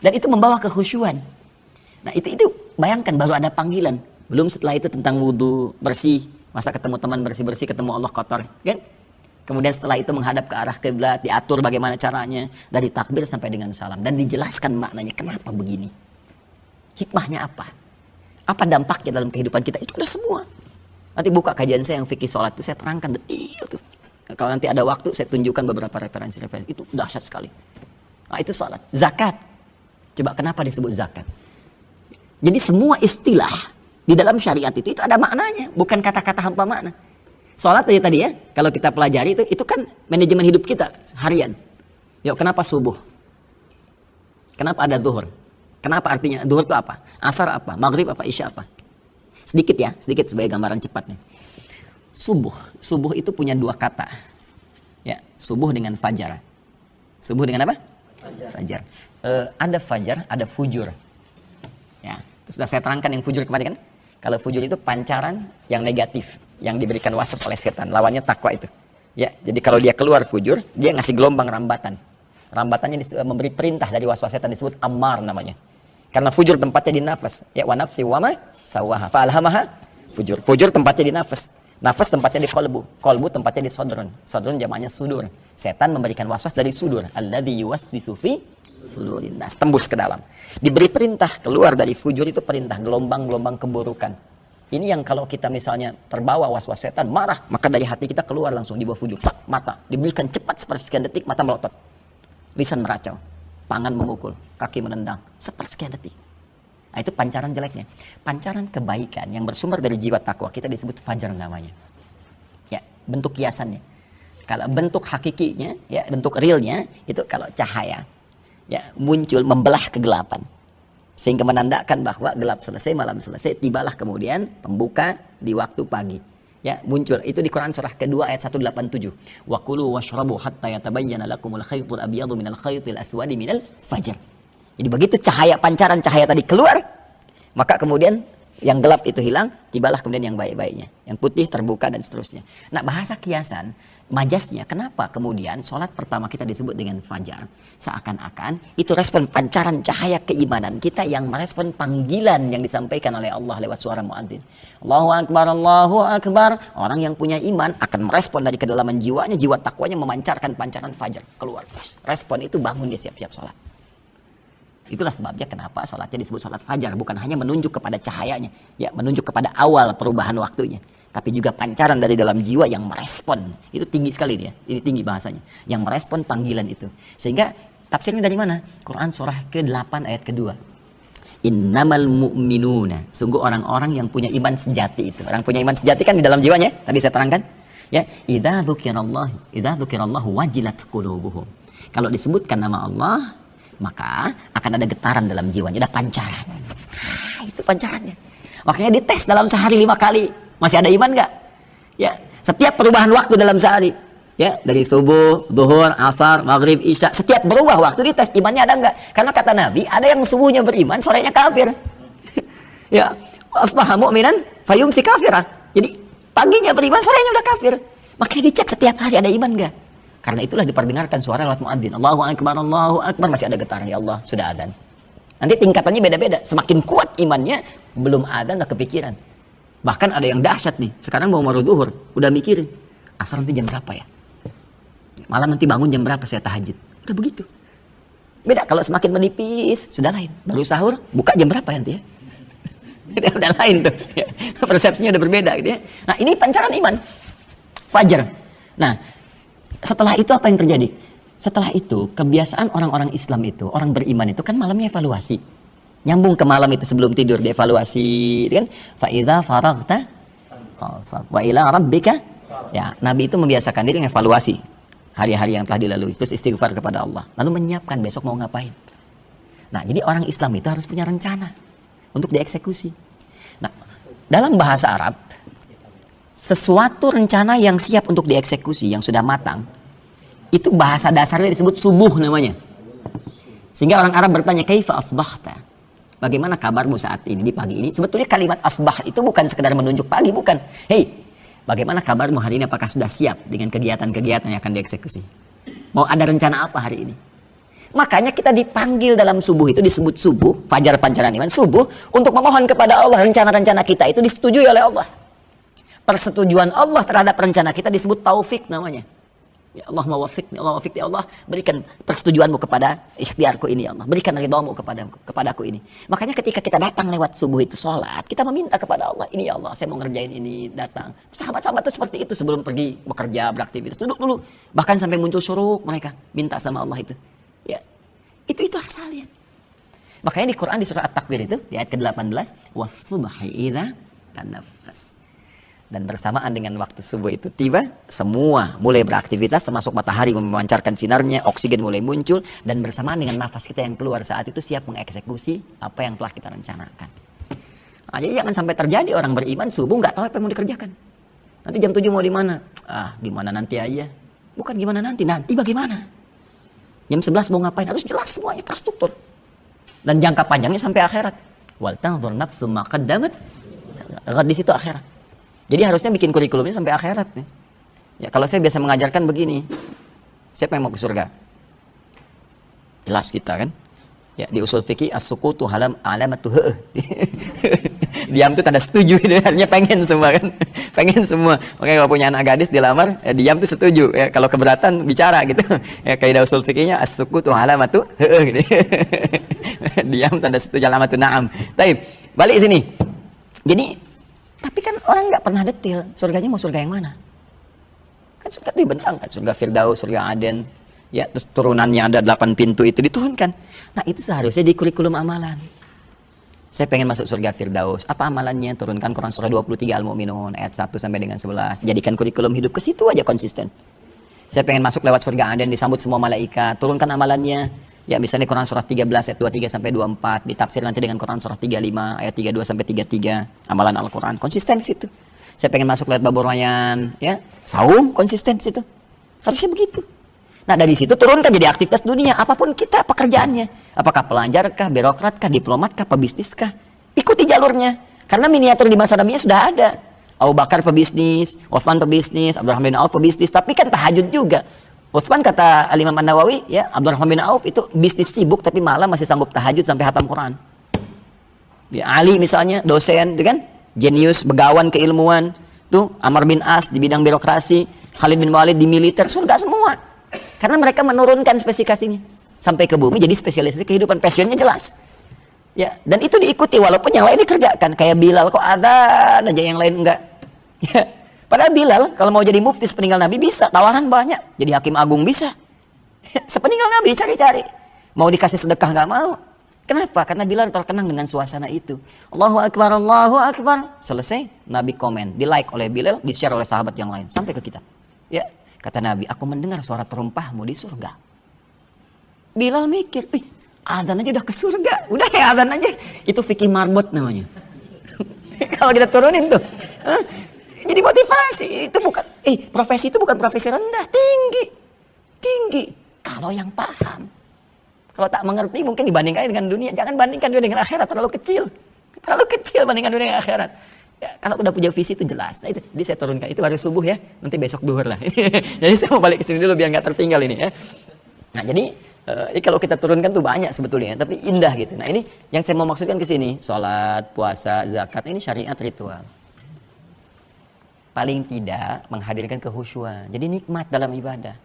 Dan itu membawa kekhusyuan. Nah itu bayangkan baru ada panggilan. Belum setelah itu tentang wudhu, bersih. Masa ketemu teman bersih-bersih, ketemu Allah kotor. Kan? Kemudian setelah itu menghadap ke arah kiblat, diatur bagaimana caranya. Dari takbir sampai dengan salam. Dan dijelaskan maknanya, kenapa begini. Hikmahnya apa? Apa dampaknya dalam kehidupan kita? Itu udah semua. Nanti buka kajian saya yang fikih sholat itu saya terangkan detail tuh. Kalau nanti ada waktu saya tunjukkan beberapa referensi-referensi. Itu dahsyat sekali. Nah itu sholat. Zakat. Coba kenapa disebut zakat? Jadi semua istilah di dalam syariat itu ada maknanya. Bukan kata-kata hampa makna. Sholat aja tadi ya. Kalau kita pelajari itu kan manajemen hidup kita harian. Yuk kenapa subuh? Kenapa ada zuhur? Kenapa artinya zuhur itu apa? Asar apa? Maghrib apa? Isya apa? Sedikit ya, sedikit sebagai gambaran cepatnya. Subuh itu punya 2 kata. Ya, subuh dengan fajar. Subuh dengan apa? Fajar. Ada fajar, ada fujur. Ya, sudah saya terangkan yang fujur kemarin kan? Kalau fujur itu pancaran yang negatif, yang diberikan waswas oleh setan. Lawannya takwa itu. Ya, jadi kalau dia keluar fujur, dia ngasih gelombang rambatan. Rambatannya memberi perintah dari waswas setan disebut ammar namanya. Karena fujur tempatnya di nafas. Ya, wa nafsi wa ma sawaha fa alhamaha fujur. Fujur tempatnya di nafas. Nafas tempatnya di kolbu. Kolbu tempatnya di sodron. Sodron jamaknya sudur. Setan memberikan waswas dari sudur. Alladzi yuwaswisu fi sudurin nas. Tembus ke dalam. Diberi perintah keluar dari fujur itu perintah gelombang-gelombang keburukan. Ini yang kalau kita misalnya terbawa waswas setan, marah, maka dari hati kita keluar langsung di bawah fujur. Tak, mata diberikan cepat sepersekian detik, mata melotot. Lisan meracau, tangan memukul, kaki menendang, sepersekian detik. Nah, itu pancaran jeleknya. Pancaran kebaikan yang bersumber dari jiwa takwa kita disebut fajar namanya. Ya, bentuk kiasannya. Kalau bentuk hakikinya, ya bentuk realnya itu kalau cahaya, ya muncul membelah kegelapan, sehingga menandakan bahwa gelap selesai, malam selesai. Tibalah kemudian pembuka di waktu pagi. Ya, muncul itu di Quran surah kedua ayat 187. Wa kulu washrabu hatta yatabayyana lakumul khaytul abyadu minal khaytil aswadi minal fajr. Jadi begitu cahaya pancaran cahaya tadi keluar, maka kemudian Yang gelap itu hilang, tibalah kemudian yang baik-baiknya. Yang putih terbuka dan seterusnya. Nah, bahasa kiasan, majasnya, kenapa kemudian sholat pertama kita disebut dengan fajar? Seakan-akan itu respon pancaran cahaya keimanan kita yang merespon panggilan yang disampaikan oleh Allah lewat suara muadzin. Allahu Akbar, Allahu Akbar. Orang yang punya iman akan merespon dari kedalaman jiwanya, jiwa takwanya memancarkan pancaran fajar keluar. Respon itu bangun dia siap-siap sholat. Itulah sebabnya kenapa sholatnya disebut sholat fajar. Bukan hanya menunjuk kepada cahayanya, ya, menunjuk kepada awal perubahan waktunya, tapi juga pancaran dari dalam jiwa yang merespon. Itu tinggi sekali dia, ini tinggi bahasanya, yang merespon panggilan itu. Sehingga tafsirnya dari mana? Quran surah ke-8 ayat kedua. Innamal mu'minuna, sungguh orang-orang yang punya iman sejati itu. Orang punya iman sejati kan di dalam jiwanya, tadi saya terangkan. Ya, idza dzukirallahu wajilat qulubuhum. Kalau disebutkan nama Allah, maka akan ada getaran dalam jiwanya, ada pancaran. Itu pancarannya. Makanya dites dalam sehari 5 kali. Masih ada iman nggak? Ya, setiap perubahan waktu dalam sehari, ya, dari subuh, zuhur, asar, maghrib, isya, setiap berubah waktu dites imannya ada nggak? Karena kata Nabi, ada yang subuhnya beriman, sorenya kafir. Ya, asbaha mu'minan fayumsi kafirah. Jadi paginya beriman, sorenya udah kafir. Makanya dicek setiap hari ada iman nggak? Karena itulah diperdengarkan suara lewat muadzin. Allahu Akbar, masih ada getaran, ya Allah, sudah adzan. Nanti tingkatannya beda-beda. Semakin kuat imannya, belum adzan udah kepikiran. Bahkan ada yang dahsyat nih. Sekarang mau zuhur, udah mikirin, asar nanti jam berapa ya? Malam nanti bangun jam berapa saya tahajud? Udah begitu. Beda kalau semakin menipis, sudah lain. Baru sahur, buka jam berapa nanti ya? Udah lain tuh. Persepsinya udah berbeda gitu ya. Nah, ini pancaran iman. Fajar. Nah, setelah itu apa yang terjadi? Setelah itu, kebiasaan orang-orang Islam itu, orang beriman itu kan malamnya evaluasi. Nyambung ke malam itu sebelum tidur dievaluasi, kan? Fa idza faraghta fansab wa ila rabbika. Ya, Nabi itu membiasakan diri mengevaluasi hari-hari yang telah dilalui, terus istighfar kepada Allah, lalu menyiapkan besok mau ngapain. Nah, jadi orang Islam itu harus punya rencana untuk dieksekusi. Nah, dalam bahasa Arab, sesuatu rencana yang siap untuk dieksekusi, yang sudah matang, itu bahasa dasarnya disebut subuh namanya. Sehingga orang Arab bertanya, kaifa asbahta? Bagaimana kabarmu saat ini, di pagi ini? Sebetulnya kalimat asbah itu bukan sekedar menunjuk pagi, bukan. Hei, bagaimana kabarmu hari ini? Apakah sudah siap dengan kegiatan-kegiatan yang akan dieksekusi? Mau ada rencana apa hari ini? Makanya kita dipanggil dalam subuh itu disebut subuh, fajar pancaran iman, subuh, untuk memohon kepada Allah rencana-rencana kita itu disetujui oleh Allah. Persetujuan Allah terhadap rencana kita disebut taufik namanya. Ya Allah mawaffiqni, Allah wafiqni, Allah berikan persetujuanmu kepada ikhtiarku ini, ya Allah berikan ridhamu kepadaku ini. Makanya ketika kita datang lewat subuh itu sholat, kita meminta kepada Allah, ini ya Allah saya mau ngerjain ini, datang. Sahabat-sahabat itu seperti itu sebelum pergi bekerja, beraktivitas, duduk dulu, bahkan sampai muncul syuruk mereka minta sama Allah itu. Ya, itu asalnya. Makanya di Quran di surah At-Takwir itu di ayat ke-18, was-subhi idza tanaffas. Dan bersamaan dengan waktu subuh itu tiba, semua mulai beraktivitas, termasuk matahari memancarkan sinarnya, oksigen mulai muncul, dan bersamaan dengan nafas kita yang keluar saat itu siap mengeksekusi apa yang telah kita rencanakan. Nah, jadi jangan sampai terjadi orang beriman subuh nggak tahu apa yang mau dikerjakan. Nanti jam 7 mau di mana? Gimana nanti aja. Bukan gimana nanti bagaimana? Jam 11 mau ngapain? Harus jelas semuanya, terstruktur. Dan jangka panjangnya sampai akhirat. Wal tanzur nafsum ma qaddamat. Di situ akhirat. Jadi harusnya bikin kurikulumnya sampai akhirat nih. Ya, kalau saya biasa mengajarkan begini, siapa yang mau ke surga? Jelas kita kan? Ya, di usul fikih as-sukutu alamatu heuh. Diam itu tanda setuju, artinya pengen semua kan? Pengen semua. Makanya kalau punya anak gadis dilamar, diam itu setuju. Ya, kalau keberatan bicara gitu. Ya, kaidah usul fikihnya as-sukutu alamatu heuh gitu. Diam tanda setuju, alamatu na'am. Baik, balik sini. Jadi tapi kan orang nggak pernah detail surganya mau surga yang mana. Kan surga dibentangkan, surga Firdaus, surga Aden, ya, terus turunannya ada 8 pintu itu diturunkan. Nah, itu seharusnya di kurikulum amalan. Saya pengen masuk surga Firdaus. Apa amalannya? Turunkan Quran surah 23 Al-Mu'minun ayat 1 sampai dengan 11. Jadikan kurikulum hidup ke situ aja konsisten. Saya pengen masuk lewat surga Aden, disambut semua malaikat. Turunkan amalannya. Ya, misalnya Quran surah 13 ayat 23 sampai 24, ditafsir nanti dengan Quran surah 35 ayat 32 sampai 33, amalan Al-Qur'an. Konsisten situ. Saya pengen masuk lewat Babur Rayyan, ya. Saum konsisten situ. Harusnya begitu. Nah, dari situ turunkan jadi aktivitas dunia, apapun kita pekerjaannya. Apakah pelajar kah, birokrat kah, diplomat kah, pebisnis kah? Ikuti jalurnya. Karena miniatur di masa Nabi sudah ada. Abu Bakar pebisnis, Utsman pebisnis, Abdurrahman bin Auf pebisnis, tapi kan tahajud juga. Utsman kata Al-Imam An-Nawawi, ya, Abdurrahman bin Auf itu bisnis sibuk tapi malam masih sanggup tahajud sampai hatam Quran. Ya, Ali misalnya dosen, kan? Jenius, begawan keilmuan. Tuh Amr bin As di bidang birokrasi, Khalid bin Walid di militer, surga semua. Karena mereka menurunkan spesifikasinya sampai ke bumi, jadi spesialisasi kehidupan, passionnya jelas. Ya, dan itu diikuti walaupun yang lain dikerjakan. Kayak Bilal kok adzan aja, yang lain enggak. Ya. Padahal Bilal kalau mau jadi mufti sepeninggal Nabi bisa, tawaran banyak. Jadi hakim agung bisa. Sepeninggal Nabi cari-cari. Mau dikasih sedekah nggak mau. Kenapa? Karena Bilal terkenang dengan suasana itu. Allahu Akbar, Allahu Akbar. Selesai, Nabi komen, di like oleh Bilal, di share oleh sahabat yang lain sampai ke kita. Ya, kata Nabi, aku mendengar suara terumpahmu di surga. Bilal mikir, adzan aja udah ke surga, udah ya adzan aja. Itu fikih marbot namanya. Kalau kita turunin tuh. Jadi motivasi itu bukan profesi itu bukan profesi rendah, tinggi kalau yang paham. Kalau tak mengerti mungkin dibandingkan dengan dunia. Jangan bandingkan dunia dengan akhirat, terlalu kecil bandingkan dunia dengan akhirat. Ya, kalau udah punya visi itu jelas. Nah itu, jadi saya turunkan itu hari subuh ya, nanti besok duhur lah. Jadi saya mau balik ke sini dulu biar nggak tertinggal ini ya. Nah jadi kalau kita turunkan tuh banyak sebetulnya, tapi indah gitu. Nah ini yang saya mau maksudkan ke sini, sholat, puasa, zakat ini syariat ritual. Paling tidak menghadirkan kehusyuan. Jadi nikmat dalam ibadah.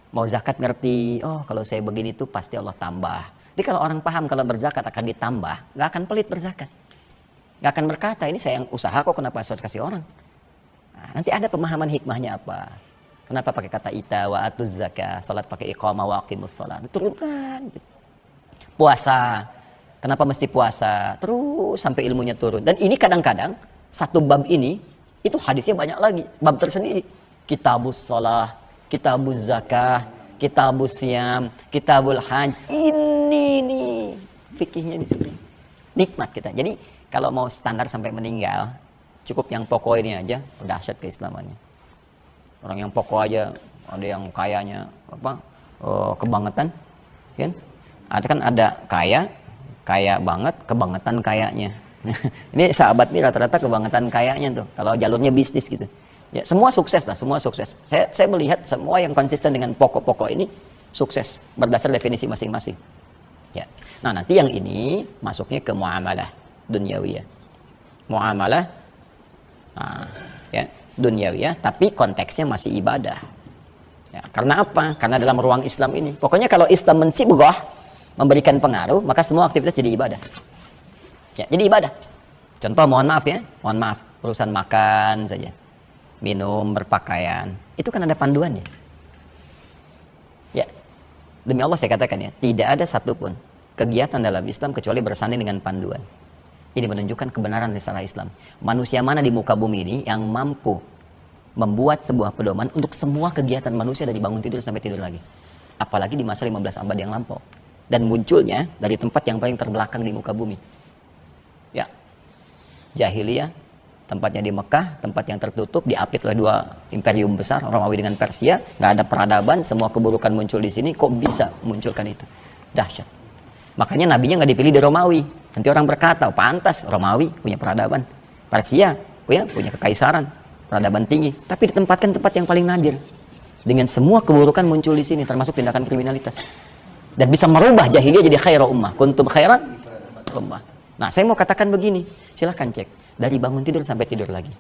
Mau zakat ngerti, oh kalau saya begini tuh pasti Allah tambah. Jadi kalau orang paham kalau berzakat akan ditambah, nggak akan pelit berzakat. Nggak akan berkata, ini saya yang usaha kok kenapa harus kasih orang. Nah, nanti ada pemahaman hikmahnya apa. Kenapa pakai kata ita wa atuz zakah, salat pakai iqamah wa aqimus shalah. Diturunkan. Puasa, kenapa mesti puasa? Terus sampai ilmunya turun. Dan ini kadang-kadang satu bab ini itu hadisnya banyak lagi, bab tersendiri. Kitabus shalah, kitabuz zakah, kitabus syam, kitabul hajj. Ini nih fikihnya di sini. Nikmat kita. Jadi kalau mau standar sampai meninggal, cukup yang pokok ini aja, dahsyat keislamannya. Orang yang pokok aja, ada yang kayanya kebangetan, kan? Ada kaya banget, kebangetan kayanya. Ini sahabat nih rata-rata kebangetan kayaknya tuh. Kalau jalurnya bisnis gitu. Ya, semua sukses lah, semua sukses. Saya melihat semua yang konsisten dengan pokok-pokok ini sukses berdasar definisi masing-masing. Ya. Nah, nanti yang ini masuknya ke muamalah dunyawiyah. Muamalah ya, dunyawiyah, tapi konteksnya masih ibadah. Ya, karena apa? Karena dalam ruang Islam ini, pokoknya kalau Islam mensibghah, memberikan pengaruh, maka semua aktivitas jadi ibadah. Ya, jadi ibadah. Contoh mohon maaf, urusan makan saja, minum, berpakaian, itu kan ada panduannya. Ya, demi Allah saya katakan ya, tidak ada satupun kegiatan dalam Islam kecuali bersanding dengan panduan. Ini menunjukkan kebenaran risalah Islam. Manusia mana di muka bumi ini yang mampu membuat sebuah pedoman untuk semua kegiatan manusia dari bangun tidur sampai tidur lagi. Apalagi di masa 15 abad yang lampau. Dan munculnya dari tempat yang paling terbelakang di muka bumi. Ya, jahiliyah, tempatnya di Mekah, tempat yang tertutup, diapit oleh dua imperium besar, Romawi dengan Persia, nggak ada peradaban, semua keburukan muncul di sini, kok bisa munculkan itu? Dahsyat. Makanya nabinya nggak dipilih di Romawi. Nanti orang berkata, pantas Romawi punya peradaban, Persia punya kekaisaran, peradaban tinggi, tapi ditempatkan tempat yang paling nadir. Dengan semua keburukan muncul di sini, termasuk tindakan kriminalitas. Dan bisa merubah jahiliyah jadi khaira ummah. Kuntum khairan ummah. Nah, saya mau katakan begini, silahkan cek dari bangun tidur sampai tidur lagi.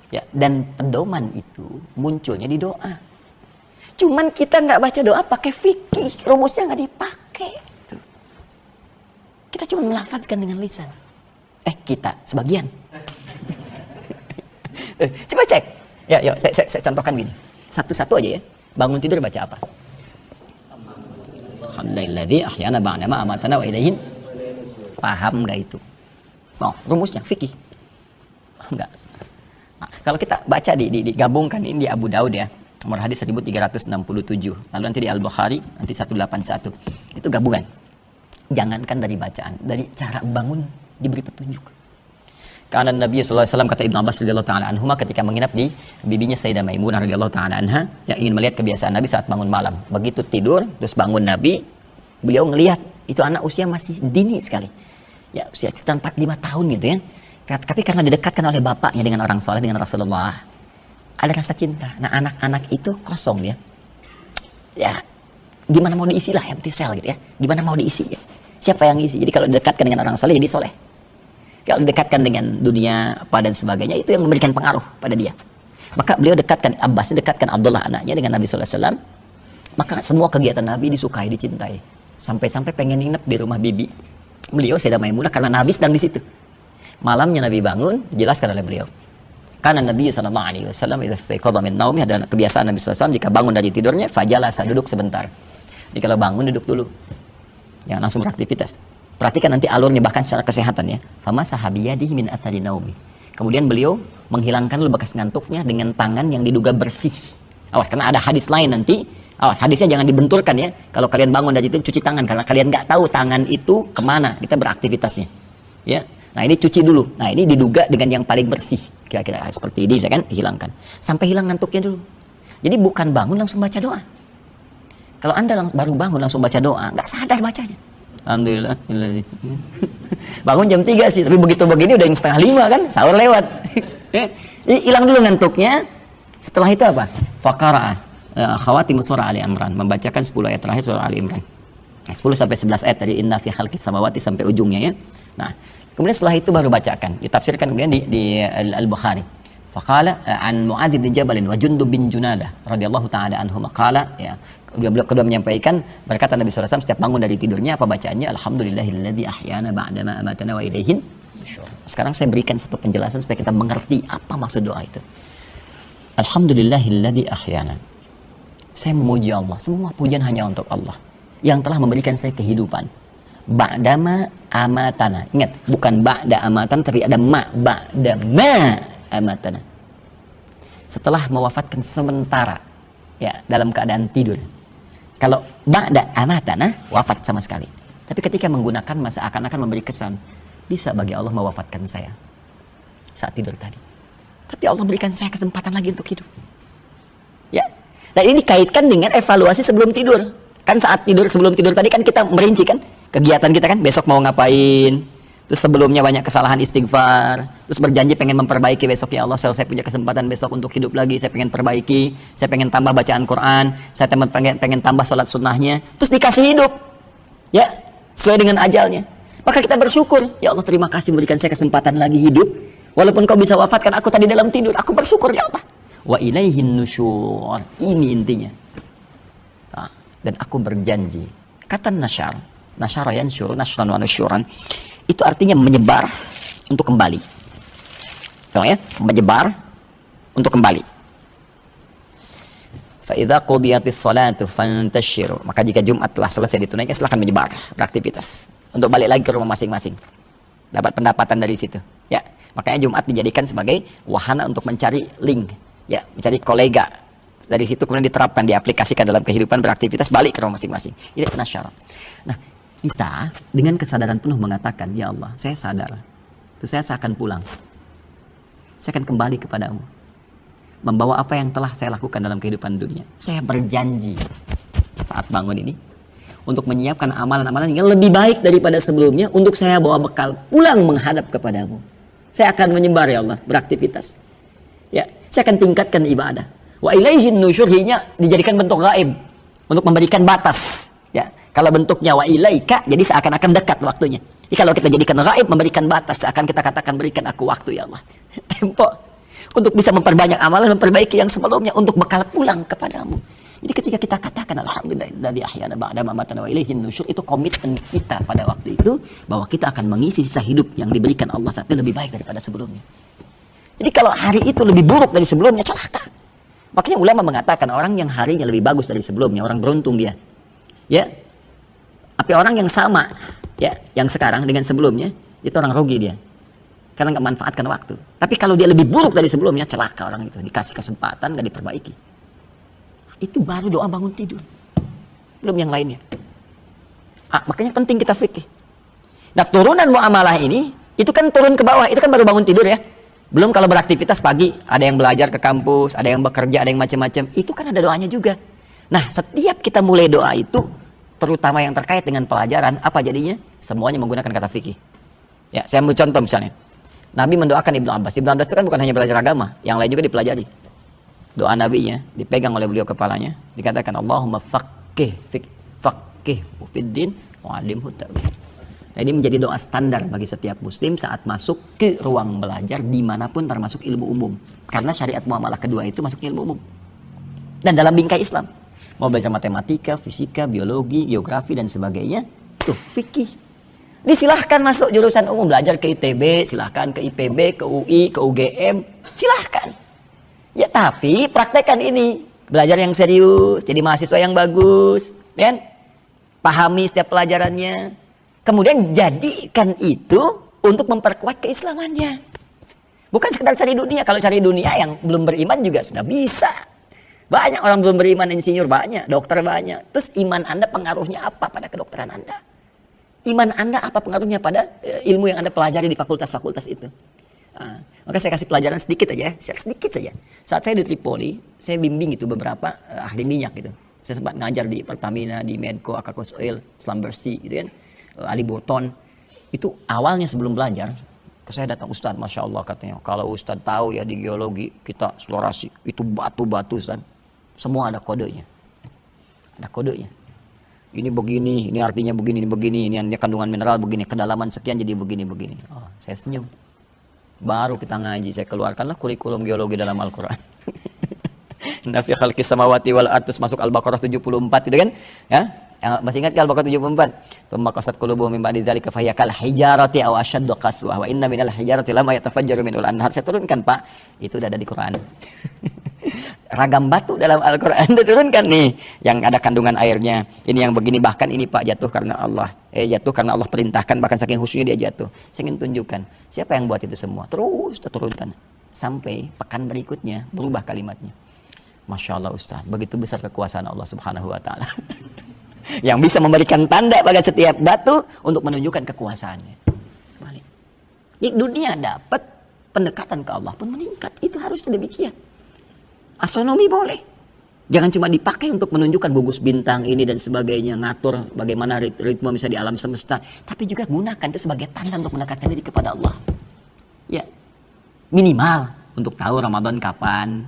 Ya, dan pedoman itu munculnya di doa. Cuman kita nggak baca doa pakai fikih, rumusnya nggak dipakai. Kita cuma melafazkan dengan lisan. Kita sebagian. Coba cek. Ya, yuk, saya contohkan gini. Satu-satu aja ya. Bangun tidur baca apa? Alhamdulillahilladzi ahyana ba'dama amatana wa ilaihin. Paham nggak itu? Oh, rumusnya fikih. Paham nggak? Nah, kalau kita baca digabungkan ini di Abu Daud ya, nomor hadis 1367. Lalu nanti di Al-Bukhari nanti 181. Itu gabungan. Jangankan dari bacaan, dari cara bangun diberi petunjuk. Karena Nabi sallallahu alaihi wasallam, kata Ibnu Abbas radhiyallahu taala anhuma, ketika menginap di bibinya Sayyidah Maimunah radhiyallahu taala anha, yang ingin melihat kebiasaan Nabi saat bangun malam. Begitu tidur terus bangun Nabi, beliau ngelihat itu anak usia masih dini sekali. Ya, usia sekitar 4-5 tahun gitu ya. Tapi karena didekatkan oleh bapaknya dengan orang soleh, dengan Rasulullah, ada rasa cinta. Nah, anak-anak itu kosong dia. Ya, gimana mau diisi lah, empty cell gitu ya. Gimana mau diisi ya? Siapa yang isi? Jadi kalau didekatkan dengan orang soleh, jadi soleh. Kalau didekatkan dengan dunia apa dan sebagainya, itu yang memberikan pengaruh pada dia. Maka beliau dekatkan Abbas, dekatkan Abdullah anaknya dengan Nabi sallallahu alaihi wasallam. Maka semua kegiatan Nabi disukai, dicintai. Sampai-sampai pengen nginep di rumah bibi beliau Sayyidah Maimunah karena Nabi sedang di situ. Malamnya Nabi bangun, dijelaskan oleh beliau. Karena Nabi sallallahu alaihi wasallam idza istayqadha min naumi, adalah kebiasaan Nabi sallallahu alaihi wasallam jika bangun dari tidurnya, fajalasa, duduk sebentar. Jadi kalau bangun duduk dulu. Jangan langsung beraktivitas. Perhatikan nanti alurnya bahkan secara kesehatan ya. Fama sahabiyadihi min athari naumi. Kemudian beliau menghilangkan dulu bekas ngantuknya dengan tangan yang diduga bersih. Awas, karena ada hadis lain nanti. Awas, hadisnya jangan dibenturkan ya. Kalau kalian bangun dari itu cuci tangan, karena kalian nggak tahu tangan itu kemana kita beraktivitasnya. Ya. Nah ini cuci dulu. Nah ini diduga dengan yang paling bersih. Kira-kira seperti ini, misalkan dihilangkan. Sampai hilang ngantuknya dulu. Jadi bukan bangun langsung baca doa. Kalau Anda baru bangun langsung baca doa, nggak sadar bacanya. Alhamdulillah. Bangun jam 3 sih, tapi begitu begini udah jam 4:30 kan, sahur lewat. Jadi hilang dulu ngantuknya. Setelah itu apa? Faqara'a khawatim surah Ali Imran, membacakan 10 ayat terakhir surah Ali Imran. Nah, 10 sampai 11 ayat tadi, inna fi khalqis samawati sampai ujungnya ya. Nah, kemudian setelah itu baru bacakan, ditafsirkan kemudian di Al-Bukhari. Faqala an Mu'adz bin Jabal wa Jundub bin Junadah radhiyallahu taala anhuma qala ya. Kedua menyampaikan, berkata Nabi SAW setiap bangun dari tidurnya apa bacaannya? Alhamdulillahilladzi ahyana ba'dama amatana wa ilaihin nusyur. Sekarang saya berikan satu penjelasan supaya kita mengerti apa maksud doa itu. Alhamdulillahilladzi ahyana. Saya memuji Allah, semua pujian hanya untuk Allah yang telah memberikan saya kehidupan. Ba'dama amatana. Ingat, bukan ba'da amatan tapi ada ba'dama amatana. Setelah mewafatkan sementara ya dalam keadaan tidur. Kalau ba'da amatana, wafat sama sekali. Tapi ketika menggunakan masa akan memberi kesan, bisa bagi Allah mewafatkan saya saat tidur tadi. Tapi Allah berikan saya kesempatan lagi untuk hidup. Ya. Dan ini dikaitkan dengan evaluasi sebelum tidur. Kan saat tidur, sebelum tidur tadi kan kita merinci kan kegiatan kita kan, besok mau ngapain. Terus sebelumnya banyak kesalahan, istighfar. Terus berjanji pengen memperbaiki besok, ya Allah, saya punya kesempatan besok untuk hidup lagi, saya pengen perbaiki, saya pengen tambah bacaan Quran, saya pengen tambah sholat sunnahnya. Terus dikasih hidup, ya, sesuai dengan ajalnya. Maka kita bersyukur, ya Allah terima kasih memberikan saya kesempatan lagi hidup. Walaupun kau bisa wafatkan aku tadi dalam tidur, aku bersyukur ya Allah. Wa ilaihin nusyur, ini intinya. Nah, dan aku berjanji, kata nasyara yansyur, nasyran wa nusyuran, itu artinya menyebar untuk kembali. Tengok ya, menyebar untuk kembali. Fa idza qudiyatis salatu fantashiru. Maka jika Jumat telah selesai ditunaikan, silakan menyebar beraktivitas untuk balik lagi ke rumah masing-masing. Dapat pendapatan dari situ. Ya, makanya Jumat dijadikan sebagai wahana untuk mencari link, ya, mencari kolega. Dari situ kemudian diterapkan, diaplikasikan dalam kehidupan beraktivitas, balik ke rumah masing-masing. Ini nasyara. Nah, kita dengan kesadaran penuh mengatakan, ya Allah, saya sadar, itu saya akan pulang, saya akan kembali kepadamu, membawa apa yang telah saya lakukan dalam kehidupan dunia. Saya berjanji saat bangun ini untuk menyiapkan amalan-amalan yang lebih baik daripada sebelumnya, untuk saya bawa bekal pulang menghadap kepadamu. Saya akan menyebar ya Allah, beraktivitas. Ya, saya akan tingkatkan ibadah. Wa ilaihin nusyurhinya dijadikan bentuk gaib untuk memberikan batas. Ya, kalau bentuknya wa ilaika, jadi seakan-akan dekat waktunya. Jadi kalau kita jadikan gaib, memberikan batas, seakan kita katakan berikan aku waktu ya Allah, tempo untuk bisa memperbanyak amalan, memperbaiki yang sebelumnya, untuk bekal pulang kepadamu. Jadi ketika kita katakan alhamdulillahilladzi ahyana ba'da mamatana wa ilaihin nusyur, itu komitmen kita pada waktu itu bahwa kita akan mengisi sisa hidup yang diberikan Allah saat itu lebih baik daripada sebelumnya. Jadi kalau hari itu lebih buruk dari sebelumnya, celaka. Makanya ulama mengatakan orang yang harinya lebih bagus dari sebelumnya, orang beruntung dia. Ya, tapi orang yang sama, ya, yang sekarang dengan sebelumnya, itu orang rugi dia, karena nggak manfaatkan waktu. Tapi kalau dia lebih buruk dari sebelumnya, celaka orang itu, dikasih kesempatan nggak diperbaiki. Itu baru doa bangun tidur, belum yang lainnya. Makanya penting kita fikih. Nah, turunan muamalah ini, itu kan turun ke bawah, itu kan baru bangun tidur ya. Belum kalau beraktivitas pagi, ada yang belajar ke kampus, ada yang bekerja, ada yang macam-macam, itu kan ada doanya juga. Nah, setiap kita mulai doa itu, terutama yang terkait dengan pelajaran, apa jadinya? Semuanya menggunakan kata fikih. Ya, saya ambil contoh misalnya. Nabi mendoakan Ibnu Abbas. Ibnu Abbas itu kan bukan hanya belajar agama, yang lain juga dipelajari. Doa nabinya dipegang oleh beliau kepalanya, dikatakan Allahumma faqih fid din wa 'allimhu ta'wil. Nah, ini menjadi doa standar bagi setiap muslim saat masuk ke ruang belajar dimanapun, termasuk ilmu umum. Karena syariat muamalah kedua itu masuk ilmu umum. Dan dalam bingkai Islam, mau belajar matematika, fisika, biologi, geografi dan sebagainya, tuh fikih. Disilahkan masuk jurusan umum, belajar ke ITB, silahkan ke IPB, ke UI, ke UGM, silahkan. Ya tapi praktekkan ini, belajar yang serius, jadi mahasiswa yang bagus, kan? Pahami setiap pelajarannya, kemudian jadikan itu untuk memperkuat keislamannya. Bukan sekedar cari dunia. Kalau cari dunia yang belum beriman juga sudah bisa. Banyak orang belum beriman, insinyur banyak, dokter banyak. Terus iman Anda pengaruhnya apa pada kedokteran Anda? Iman Anda apa pengaruhnya pada ilmu yang Anda pelajari di fakultas-fakultas itu? Nah, maka saya kasih pelajaran sedikit aja, sedikit saja. Saat saya di Tripoli, saya bimbing itu beberapa ahli minyak gitu. Saya sempat ngajar di Pertamina, di Medco, Akakos Oil, Slumbersi gitu kan, Ali Burton. Itu awalnya sebelum belajar, saya datang Ustadz, Masya Allah katanya, kalau Ustadz tahu ya di geologi kita eksplorasi, itu batu-batu Ustadz, semua ada kodenya. Ada kodenya. Ini begini, ini artinya begini, ini kandungan mineral begini, kedalaman sekian jadi begini. Oh, saya senyum. Baru kita ngaji, saya keluarkanlah kurikulum geologi dalam Al-Quran. Nafi khalqis samawati wal ardh, masuk Al-Baqarah 74 itu kan? Ya, masih ingat kan Al-Baqarah 74? Tsumma qasat qulubuhum min ba'di dzalika fahiya kal hijarati aw ashaddu qaswah wa inna minal hijarati lama yatafajjaru minul anhar. Saya turunkan, Pak. Itu udah ada di Quran. Ragam batu dalam Al-Quran diturunkan nih, yang ada kandungan airnya. Ini yang begini, bahkan ini Pak jatuh karena Allah. Jatuh karena Allah perintahkan, bahkan saking khusyuknya dia jatuh. Saya ingin tunjukkan siapa yang buat itu semua. Terus turunkan sampai pekan berikutnya berubah kalimatnya. Masya Allah Ustaz, begitu besar kekuasaan Allah Subhanahu Wa Taala yang bisa memberikan tanda pada setiap batu untuk menunjukkan kekuasaannya. Di dunia dapat, pendekatan ke Allah pun meningkat. Itu harus demikian. Astronomi boleh, jangan cuma dipakai untuk menunjukkan gugus bintang ini dan sebagainya, ngatur bagaimana ritme bisa di alam semesta, tapi juga gunakan itu sebagai tanda untuk mendekatkan diri kepada Allah. Ya, minimal untuk tahu Ramadan kapan,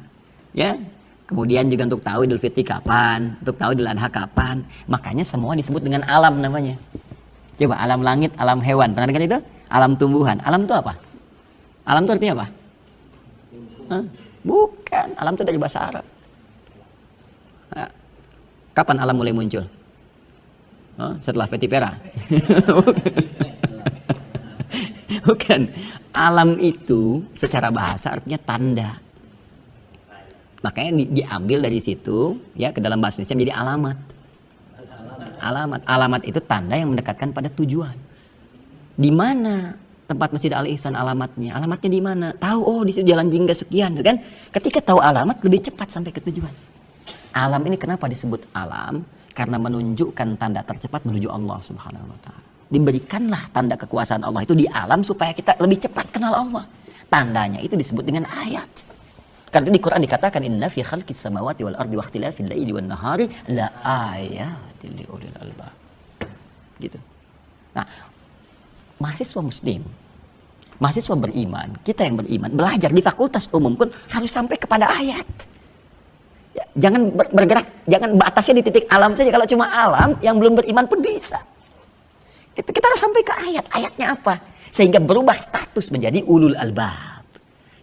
ya, kemudian juga untuk tahu Idul Fitri kapan, untuk tahu Idul Adha kapan. Makanya semua disebut dengan alam namanya. Coba alam langit, alam hewan, pernah dengar itu? Alam tumbuhan. Alam itu apa? Alam itu artinya apa? Hah? Bukan, alam itu dari bahasa Arab. Nah, kapan alam mulai muncul? Setelah Petifera. Bukan. Alam itu secara bahasa artinya tanda. Makanya diambil dari situ, ya, ke dalam bahasa Indonesia menjadi alamat. Alamat itu tanda yang mendekatkan pada tujuan. Di mana tempat Masjid Al-Ihsan alamatnya? Alamatnya di mana? Tahu, oh di situ jalan jingga sekian, kan? Ketika tahu alamat lebih cepat sampai ke tujuan. Alam ini kenapa disebut alam? Karena menunjukkan tanda tercepat menuju Allah Subhanahu Wa Taala. Diberikanlah tanda kekuasaan Allah itu di alam supaya kita lebih cepat kenal Allah. Tandanya itu disebut dengan ayat. Karena di Quran dikatakan inna fi khalqis samawati wal ardi wa ikhtilafil laili wan nahari la ayatil liulil albab. Gitu. Nah, mahasiswa muslim, mahasiswa beriman, kita yang beriman, belajar di fakultas umum pun harus sampai kepada ayat. Ya, jangan bergerak, jangan batasnya di titik alam saja. Kalau cuma alam, yang belum beriman pun bisa. Kita harus sampai ke ayat. Ayatnya apa? Sehingga berubah status menjadi ulul albab.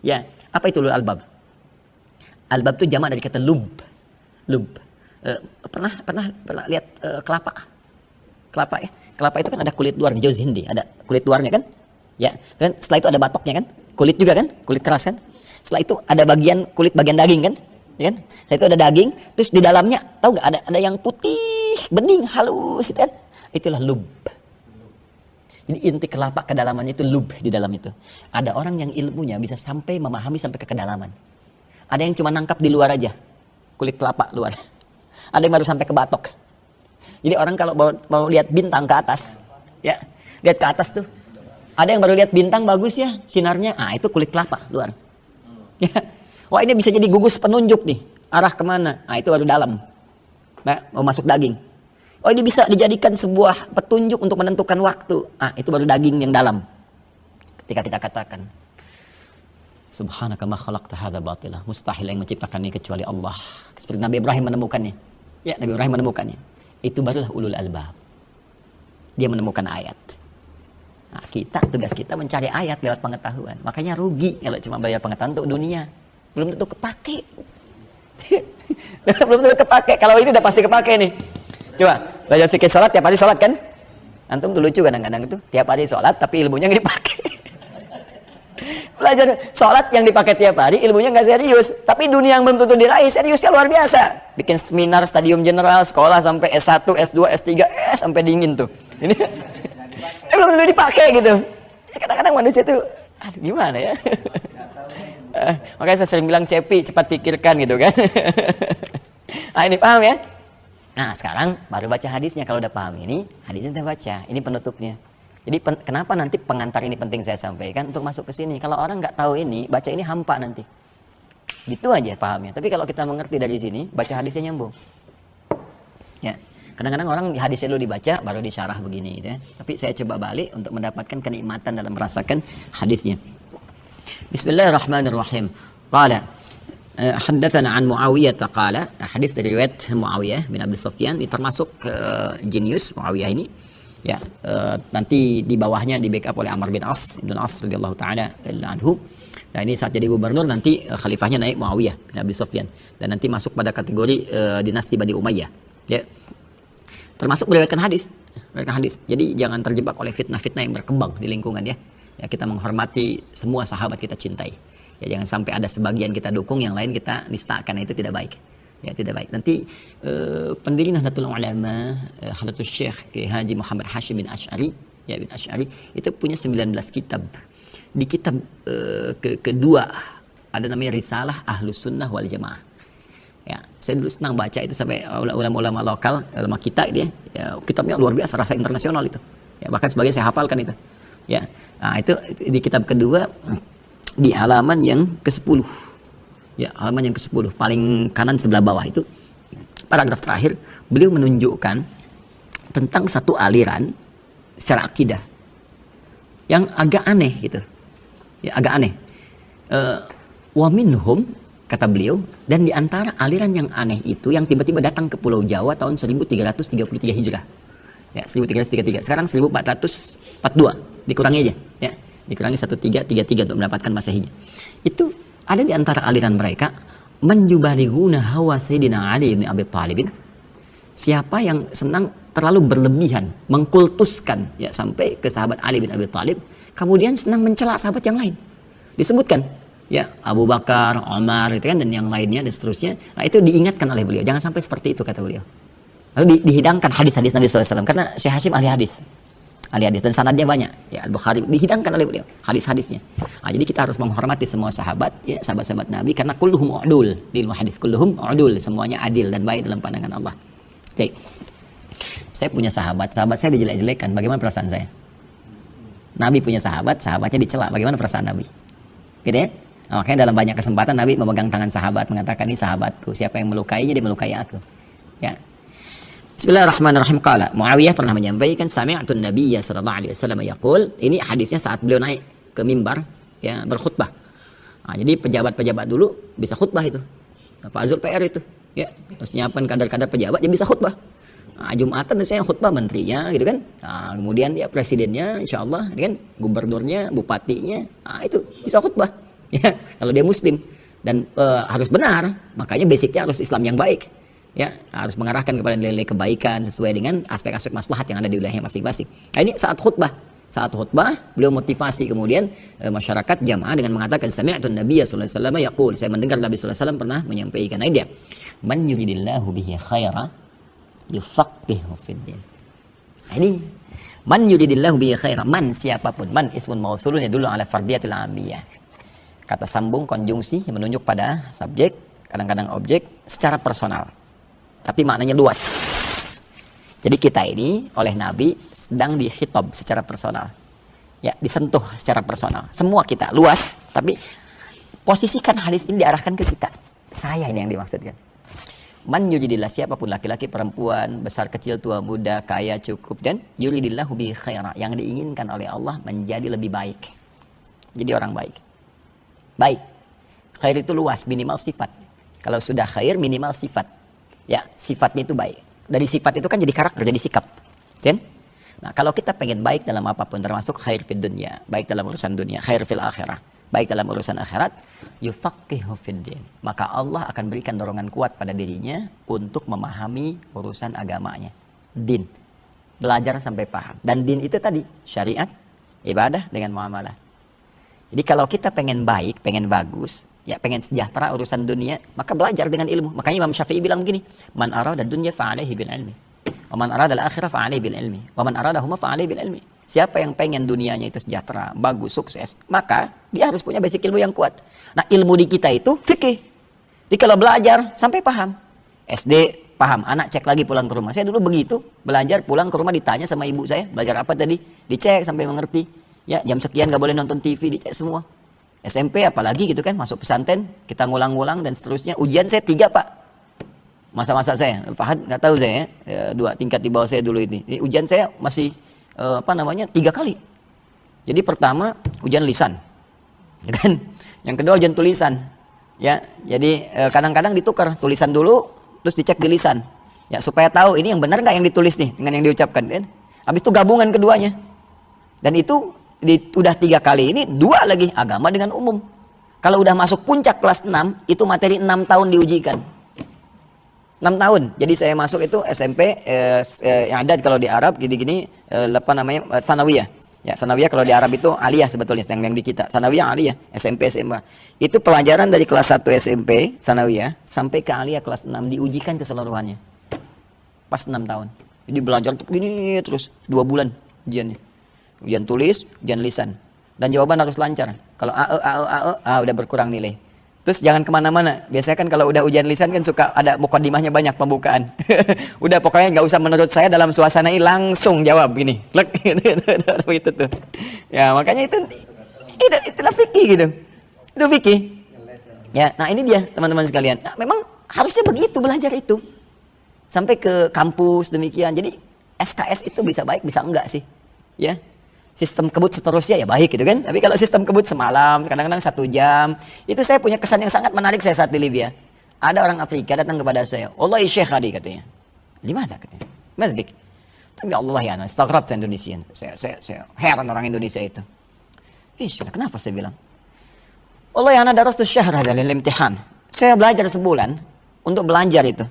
Ya, apa itu ulul albab? Albab itu jamak dari kata lub. Lub. Pernah lihat kelapa? Kelapa ya? Kelapa itu kan ada kulit luar, jauz hindi, ada kulit luarnya kan? Ya, kan setelah itu ada batoknya kan? Kulit juga kan? Kulit keras kan? Setelah itu ada bagian kulit bagian daging kan? Ya kan? Setelah itu ada daging, terus di dalamnya tahu nggak ada yang putih, bening, halus gitu kan? Itulah lub. Jadi inti kelapa kedalamannya itu lub di dalam itu. Ada orang yang ilmunya bisa sampai memahami sampai ke kedalaman. Ada yang cuma nangkap di luar aja, kulit kelapa luar. Ada yang baru sampai ke batok. Jadi orang kalau mau lihat bintang ke atas, ya, lihat ke atas tuh. Ada yang baru lihat bintang bagus ya, sinarnya, itu kulit kelapa luar. Ya. Wah ini bisa jadi gugus penunjuk nih, arah kemana? Itu baru dalam. Nah, mau masuk daging. Oh ini bisa dijadikan sebuah petunjuk untuk menentukan waktu. Itu baru daging yang dalam. Ketika kita katakan, Subhanaka ma khalaqta hadza batila. Mustahil yang menciptakan ini kecuali Allah. Seperti Nabi Ibrahim menemukannya. Ya, Nabi Ibrahim menemukannya. Itu barulah ulul albab. Dia menemukan ayat. Nah, tugas kita mencari ayat lewat pengetahuan. Makanya rugi kalau cuma bayar pengetahuan untuk dunia. Belum tentu kepake. Belum tentu kepake. Kalau ini udah pasti kepake nih. Coba, belajar fikih sholat, tiap hari sholat kan? Antum tuh lucu kadang-kadang itu. Tiap hari sholat, tapi ilmunya nggak dipakai. Belajar sholat yang dipakai tiap hari, ilmunya nggak serius. Tapi dunia yang belum tentu diraih, seriusnya luar biasa. Bikin seminar, stadium general, sekolah sampai S1, S2, S3, sampai dingin tuh. Ini belum tentu dipakai gitu. Ya, kadang-kadang manusia tuh, aduh gimana ya? Makanya saya sering bilang cepi, cepat pikirkan gitu kan. Nah ini paham ya? Nah sekarang baru baca hadisnya. Kalau udah paham ini, hadisnya kita baca. Ini penutupnya. Jadi kenapa nanti pengantar ini penting saya sampaikan untuk masuk ke sini. Kalau orang nggak tahu ini, baca ini hampa nanti. Gitu aja pahamnya. Tapi kalau kita mengerti dari sini, baca hadisnya nyambung. Ya, kadang-kadang orang hadisnya dulu dibaca, baru disyarah begini gitu ya. Tapi saya coba balik untuk mendapatkan kenikmatan dalam merasakan hadisnya. Bismillahirrahmanirrahim. Qala haddatsana an Muawiyah qala, hadis dari riwayat Muawiyah bin Abi Sufyan, ini termasuk jenius Muawiyah ini. Ya, nanti di bawahnya di backup oleh Amr bin As, Ibn As radhiyallahu taala anhu. Nah, ini saat jadi gubernur nanti khalifahnya naik Muawiyah bin Abi Sufyan dan nanti masuk pada kategori dinasti Bani Umayyah. Ya. Termasuk meriwayatkan hadis. Jadi jangan terjebak oleh fitnah-fitnah yang berkembang di lingkungan ya. Ya, kita menghormati semua sahabat kita cintai. Ya, jangan sampai ada sebagian kita dukung, yang lain kita nistakan, itu tidak baik. Ya, tidak baik. Nanti pendiri Nahdlatul Ulama, Hadratus Syekh Haji Muhammad Hashim bin Asy'ari, ya bin Asy'ari, itu punya 19 kitab. Di kitab kedua ada namanya Risalah Ahlus Sunnah wal Jamaah. Ya, saya dulu senang baca itu sampai ulama-ulama lokal, ulama kita gitu ya. Ya, kitabnya luar biasa, rasa internasional itu. Ya, bahkan sebagian saya hafalkan itu. Ya. Nah, itu di kitab kedua di halaman yang ke-10. Ya, halaman yang ke-10, paling kanan sebelah bawah itu paragraf terakhir, beliau menunjukkan tentang satu aliran secara akidah yang agak aneh gitu. Ya, agak aneh. Wa minhum, kata beliau, dan di antara aliran yang aneh itu yang tiba-tiba datang ke Pulau Jawa tahun 1333 Hijrah. Ya, 1333. Sekarang 1442. Dikurangi aja, ya. Dikurangi 1333 untuk mendapatkan Masehinya. Itu ada di antara aliran mereka menjubalighuna hawa Sayyidina Ali bin Abi Thalib. Siapa yang senang terlalu berlebihan, mengkultuskan ya sampai ke sahabat Ali bin Abi Thalib, kemudian senang mencela sahabat yang lain. Disebutkan ya Abu Bakar, Umar itu kan, dan yang lainnya dan seterusnya. Nah, itu diingatkan oleh beliau, jangan sampai seperti itu kata beliau. Lalu dihidangkan hadis-hadis Nabi SAW karena Syekh Hashim ahli hadis dan sanadnya banyak ya, Al-Bukhari dihidangkan oleh beliau hadis-hadisnya. Nah, jadi kita harus menghormati semua sahabat ya, sahabat-sahabat Nabi, karena kulluhum udul di ilmu hadis, kulluhum udul, semuanya adil dan baik dalam pandangan Allah. Jadi saya punya sahabat saya dijelek-jelekan, bagaimana perasaan saya? Nabi punya sahabatnya dicela, bagaimana perasaan Nabi? Gitu ya? Nah, makanya dalam banyak kesempatan Nabi memegang tangan sahabat, mengatakan ini sahabatku, siapa yang melukainya dia melukai aku. Ya. Bismillahirrahmanirrahim. Qala Muawiyah pernah menyampaikan, sami'tu Nabiyya sallallahu alaihi wasallam yaqul, ini hadisnya saat beliau naik ke mimbar ya berkhutbah. Nah, jadi pejabat-pejabat dulu bisa khutbah itu. Pak Azul PR itu ya, terus nyiapkan kadar-kadar pejabat yang bisa khutbah. Nah, Jumatan saya khutbah menterinya gitu kan. Nah, kemudian ya presidennya insyaallah kan, gubernurnya, bupatinya, nah, itu bisa khutbah. Ya, kalau dia muslim dan harus benar, makanya basicnya harus Islam yang baik. Ya, harus mengarahkan kepada nilai kebaikan sesuai dengan aspek-aspek maslahat yang ada di wilayahnya masing-masing. Nah, ini saat khutbah beliau motivasi kemudian masyarakat jamaah dengan mengatakan, sami'tu Nabiyya sallallahu alaihi wasallam yaqul, saya mendengar Nabi sallallahu alaihi wasallam pernah menyampaikan dia, man yuridillahu bihi khaira yufaqihu fid din. Nah, ini man yuridillahu bihi khaira, man siapapun, man ismun mausulun yadullu ala fardiyatil amiyah. Kata sambung konjungsi yang menunjuk pada subjek, kadang-kadang objek secara personal. Tapi maknanya luas. Jadi kita ini oleh Nabi sedang dikhitab secara personal. Ya, disentuh secara personal. Semua kita luas, tapi posisikan hadis ini diarahkan ke kita. Saya ini yang dimaksudkan. Man yuridillah, siapapun laki-laki, perempuan, besar kecil, tua muda, kaya cukup, dan yuridillahu bi khaira, yang diinginkan oleh Allah menjadi lebih baik. Jadi orang baik. baik. Khair itu luas, minimal sifat. Kalau sudah khair, minimal sifat. Ya, sifatnya itu baik. Dari sifat itu kan jadi karakter, jadi sikap. Kan? Nah, kalau kita pengen baik dalam apapun, termasuk khair fid dunya, baik dalam urusan dunia, khair fil akhirah, baik dalam urusan akhirat, yufaqihu fid din. Maka Allah akan berikan dorongan kuat pada dirinya untuk memahami urusan agamanya. Din. Belajar sampai paham. Dan din itu tadi, syariat, ibadah dengan muamalah. Jadi kalau kita pengen baik, pengen bagus, ya pengen sejahtera urusan dunia, maka belajar dengan ilmu. Makanya Imam Syafi'i bilang begini, man arada dunya fa'alaihi bil ilmi, wa man arada al-akhirah fa'alaihi bil ilmi, wa man aradahuma fa'alaihi bil ilmi. Siapa yang pengen dunianya itu sejahtera, bagus, sukses, maka dia harus punya basic ilmu yang kuat. Nah, ilmu di kita itu fikih. Jadi kalau belajar sampai paham. SD paham, anak cek lagi pulang ke rumah. Saya dulu begitu, belajar pulang ke rumah ditanya sama ibu saya, belajar apa tadi? Dicek sampai mengerti. Ya, jam sekian gak boleh nonton TV, dicek semua. SMP apalagi gitu kan, masuk pesantren, kita ngulang-ngulang dan seterusnya. Ujian saya 3, Pak. Masa-masa saya, Fahad nggak tahu saya ya, 2 tingkat di bawah saya dulu ini. Ujian saya masih 3 kali. Jadi pertama ujian lisan, ya kan? Yang kedua ujian tulisan, ya. Jadi kadang-kadang ditukar tulisan dulu, terus dicek di lisan, ya supaya tahu ini yang benar nggak yang ditulis nih dengan yang diucapkan, kan? Habis itu gabungan keduanya, dan itu udah 3 kali ini 2 lagi agama dengan umum. Kalau udah masuk puncak kelas 6, itu materi 6 tahun diujikan. 6 tahun. Jadi saya masuk itu SMP yang ada kalau di Arab gini-gini Tsanawiyah. Ya, Tsanawiyah kalau di Arab itu aliyah sebetulnya yang di kita. Tsanawiyah aliyah, SMP SMA. Itu pelajaran dari kelas 1 SMP Tsanawiyah sampai ke aliyah kelas 6 diujikan keseluruhannya. Pas 6 tahun. Jadi belajar tuh gini terus 2 bulan ujiannya. Ujian tulis, ujian lisan. Dan jawaban harus lancar. Kalau udah berkurang nilai. Terus jangan kemana-mana. Biasanya kan kalau udah ujian lisan kan suka ada mukadimahnya banyak pembukaan. Udah pokoknya nggak usah menurut saya dalam suasana ini langsung jawab gini. Klek itu tuh. Ya makanya itulah fikih gitu. Itu fikih. Ya, nah ini dia teman-teman sekalian. Nah, memang harusnya begitu belajar itu. Sampai ke kampus demikian. Jadi SKS itu bisa baik bisa enggak sih? Ya. Sistem kebut seterusnya ya baik gitu kan. Tapi kalau sistem kebut semalam, kadang-kadang 1 jam, itu saya punya kesan yang sangat menarik saya saat di Libya. Ada orang Afrika datang kepada saya, Wallahi Syekh Hadi katanya. Limana katanya? Mazdik. Tapi Allah ya, istaghrab Indonesian. Saya heran orang Indonesia itu. Kenapa saya bilang? Wallahi ana darastu syahr hada lil imtihan. Saya belajar sebulan untuk belajar itu.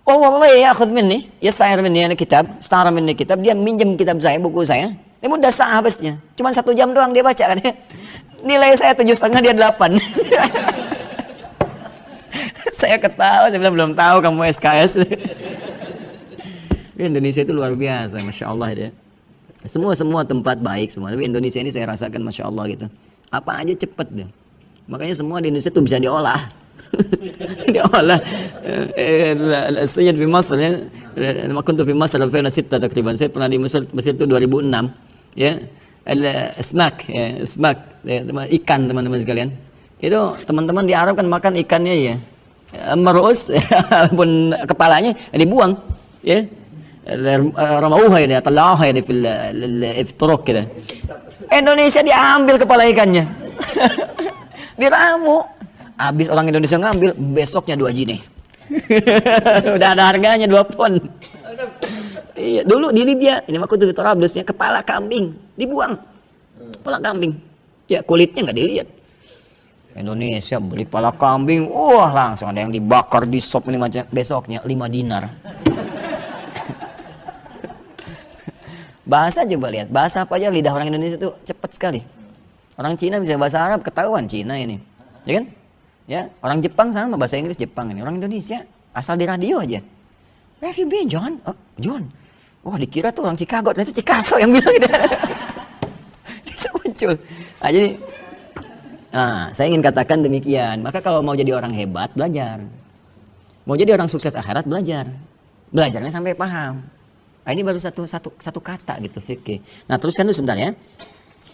Oh wallahi ya'khudh minni, yas'ir minni kitab, istara minni kitab, dia minjem kitab saya, buku saya. Ini udah sah habisnya. Cuma 1 jam doang dia baca kan ya. Nilai saya 7,5 dia 8. Saya ketawa, saya bilang belum tahu kamu SKS. Indonesia itu luar biasa, Masya Allah ya. Semua tempat baik semua. Tapi Indonesia ini saya rasakan Masya Allah gitu. Apa aja cepet deh. Makanya semua di Indonesia tuh bisa diolah. Diolah. Saya di Masr ya. Kuntu fi Masr 2006 takriban. Saya pernah di Mesir itu 2006. Ya, ismak, ya, ismak, ya, ikan teman-teman sekalian. Itu teman-teman di Arab kan makan ikannya ya, merus, pun kepalanya dibuang, ya, ramauha ya, talaha ya, fil ifturuk kita. Indonesia diambil kepala ikannya, diramu. Habis orang Indonesia ngambil, besoknya 2 jine. Udah ada harganya 2 pon. Iya, dulu di Libya, ini aku tuh Tarablusnya kepala kambing dibuang. Kepala kambing. Ya kulitnya nggak dilihat. Indonesia beli kepala kambing, wah langsung ada yang dibakar di sop ini macam besoknya 5 dinar. Bahasa coba lihat, bahasa apa aja lidah orang Indonesia itu cepat sekali. Orang Cina bisa bahasa Arab ketahuan Cina ini. Ya kan? Ya, orang Jepang sama bahasa Inggris Jepang ini. Orang Indonesia asal di radio aja. Where have you been, John? Oh, John. Wah, dikira tuh orang Chicago, ternyata Chicago yang bilang gitu. Bisa muncul. Nah, jadi, saya ingin katakan demikian. Maka kalau mau jadi orang hebat, belajar. Mau jadi orang sukses akhirat, belajar. Belajarnya sampai paham. Nah, ini baru satu kata gitu, fikih. Nah, teruskan dulu sebentar ya.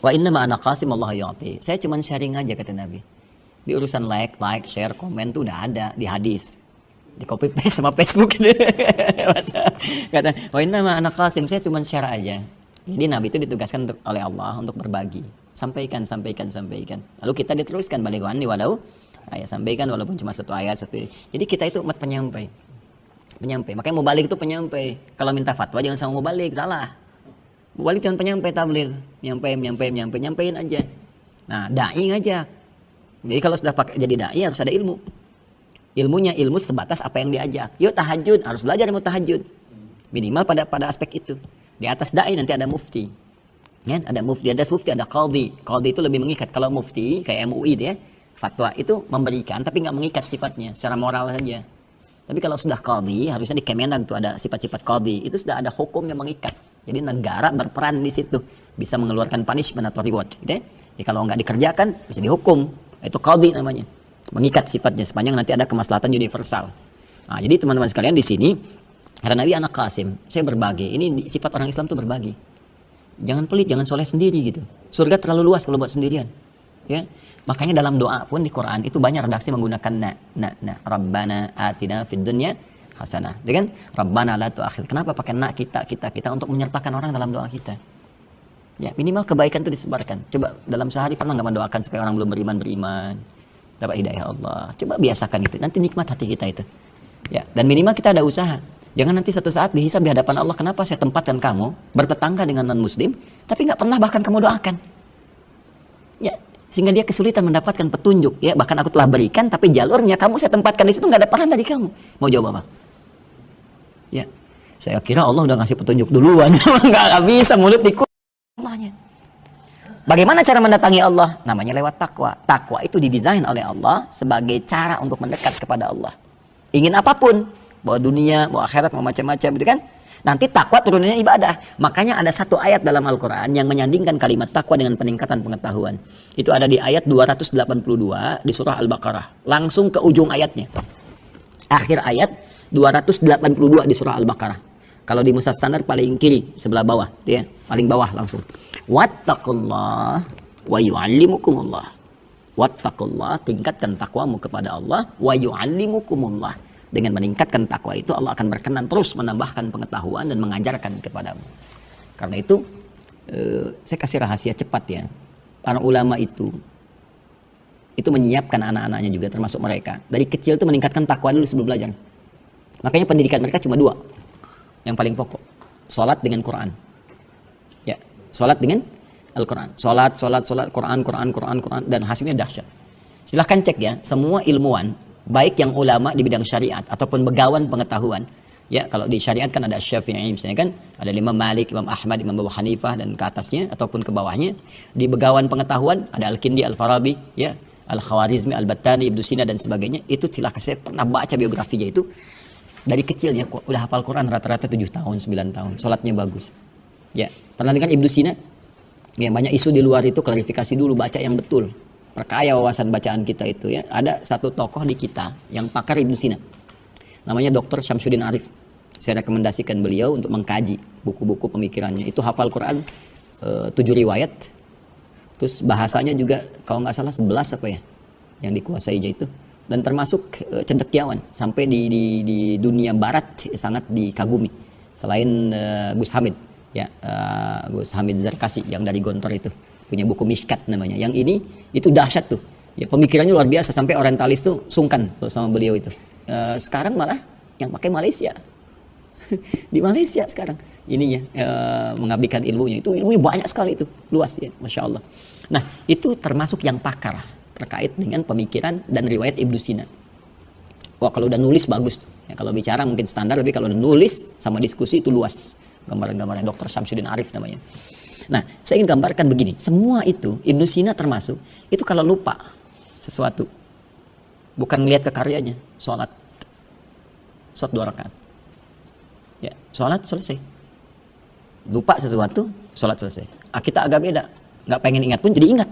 Wa inna ma ana qasim Allah yu'ti. Saya cuma sharing aja kata Nabi. Di urusan like, share, komen tuh udah ada di hadis. Di copy paste sama Facebook gitu. Kata, "Wa inna ma ana qasim." Saya cuma share aja. Jadi Nabi itu ditugaskan oleh Allah untuk berbagi. sampaikan. Lalu kita diteruskan balik wani walau ayat, sampaikan walaupun cuma satu ayat satu. Jadi kita itu umat penyampai. Makanya mau balik itu penyampai. Kalau minta fatwa jangan sama mau balik, salah. Mau balik jangan penyampai tabligh, nyampein aja. Nah, dai ngajak. Jadi kalau sudah pakai jadi dai harus ada ilmu. Ilmu sebatas apa yang diajak. Yuk tahajud, harus belajar ilmu tahajud. Minimal pada aspek itu. Di atas dai nanti ada mufti. Ya, ada mufti, ada qadhi. Qadhi itu lebih mengikat. Kalau mufti kayak MUI dia, fatwa itu memberikan tapi nggak mengikat sifatnya, secara moral saja. Tapi kalau sudah qadhi, harusnya di Kemenag tuh ada sifat-sifat qadhi. Itu sudah ada hukum yang mengikat. Jadi negara berperan di situ, bisa mengeluarkan punishment atau reward. Gitu ya. Jadi kalau nggak dikerjakan, bisa dihukum. Itu qadhi namanya. Mengikat sifatnya sepanjang nanti ada kemaslahatan universal. Nah, jadi teman-teman sekalian di sini, karena Nabi anak Qasim, saya berbagi. Ini sifat orang Islam tuh berbagi. Jangan pelit, jangan soleh sendiri gitu. Surga terlalu luas kalau buat sendirian. Ya. Makanya dalam doa pun di Quran itu banyak redaksi menggunakan na. Rabbana atina fid dunya hasanah. Ya kan? Rabbana la tu'akhir. Kenapa pakai na kita untuk menyertakan orang dalam doa kita? Ya, minimal kebaikan itu disebarkan. Coba dalam sehari pernah enggak mendoakan supaya orang belum beriman dapat hidayah Allah. Coba biasakan itu. Nanti nikmat hati kita itu. Ya, dan minimal kita ada usaha. Jangan nanti suatu saat dihisab di hadapan Allah, kenapa saya tempatkan kamu bertetangga dengan non-muslim, tapi nggak pernah bahkan kamu doakan. Ya, sehingga dia kesulitan mendapatkan petunjuk. Ya, bahkan aku telah berikan, tapi jalurnya kamu saya tempatkan di situ nggak ada peran dari kamu. Mau jawab apa? Ya, saya kira Allah udah ngasih petunjuk duluan. Nggak bisa mulut dikut. Bagaimana cara mendatangi Allah? Namanya lewat takwa. Takwa itu didesain oleh Allah sebagai cara untuk mendekat kepada Allah. Ingin apapun, mau dunia, mau akhirat, mau macam-macam, gitu kan? Nanti takwa turunannya ibadah. Makanya ada satu ayat dalam Al-Quran yang menyandingkan kalimat takwa dengan peningkatan pengetahuan. Itu ada di ayat 282 di surah Al-Baqarah. Langsung ke ujung ayatnya. Akhir ayat 282 di surah Al-Baqarah. Kalau di mushaf standar paling kiri sebelah bawah, ya, paling bawah langsung. Wattaqullah wa yu'allimukumullah. Wattaqullah, tingkatkan takwamu kepada Allah, wa yu'allimukumullah. Dengan meningkatkan takwa itu Allah akan berkenan terus menambahkan pengetahuan dan mengajarkan kepadamu. Karena itu saya kasih rahasia cepat ya. Para ulama itu menyiapkan anak-anaknya juga termasuk mereka. Dari kecil itu meningkatkan takwa dulu sebelum belajar. Makanya pendidikan mereka cuma dua. Yang paling pokok, salat dengan Quran. Ya, salat dengan Al-Quran. Salat, Quran, dan hasilnya dahsyat. Silahkan cek ya, semua ilmuwan, baik yang ulama di bidang syariat ataupun begawan pengetahuan. Ya, kalau di syariat kan ada Syafi'i misalnya kan, ada Imam Malik, Imam Ahmad, Imam Abu Hanifah dan ke atasnya ataupun ke bawahnya. Di begawan pengetahuan ada Al-Kindi, Al-Farabi, ya, Al-Khawarizmi, Al-Battani, Ibnu Sina dan sebagainya. Itu silahkan, saya pernah baca biografinya itu. Dari kecilnya udah hafal Quran rata-rata 7 tahun, 9 tahun. Salatnya bagus. Ya, pernah dengan Ibnu Sina? Ya, banyak isu di luar itu, klarifikasi dulu, baca yang betul. Perkaya wawasan bacaan kita itu ya. Ada satu tokoh di kita yang pakar Ibnu Sina. Namanya Dr. Syamsuddin Arif. Saya rekomendasikan beliau untuk mengkaji buku-buku pemikirannya. Itu hafal Quran 7 riwayat. Terus bahasanya juga kalau nggak salah 11 apa ya yang dikuasainya itu. Dan termasuk cendekiawan sampai di dunia barat sangat dikagumi. Selain Gus Hamid, ya, Gus Hamid Zarkasi yang dari Gontor itu punya buku Mishkat namanya. Yang ini itu dahsyat tuh. Ya, pemikirannya luar biasa sampai orientalis tuh sungkan sama beliau itu. Sekarang malah yang pakai Malaysia. Di Malaysia sekarang ininya mengabdikan ilmunya. Itu ilmunya banyak sekali itu, luas ya, Masya Allah. Nah, itu termasuk yang pakar terkait dengan pemikiran dan riwayat Ibnu Sina. Wah, kalau udah nulis bagus. Ya, kalau bicara mungkin standar, tapi kalau udah nulis sama diskusi itu luas. Gambaran-gambaran Dr. Syamsuddin Arif namanya. Nah, saya ingin gambarkan begini. Semua itu, Ibnu Sina termasuk, itu kalau lupa sesuatu, bukan melihat ke karyanya, sholat 2 rakaat. Ya, sholat selesai. Lupa sesuatu, sholat selesai. Kita agak beda. Nggak pengen ingat pun jadi ingat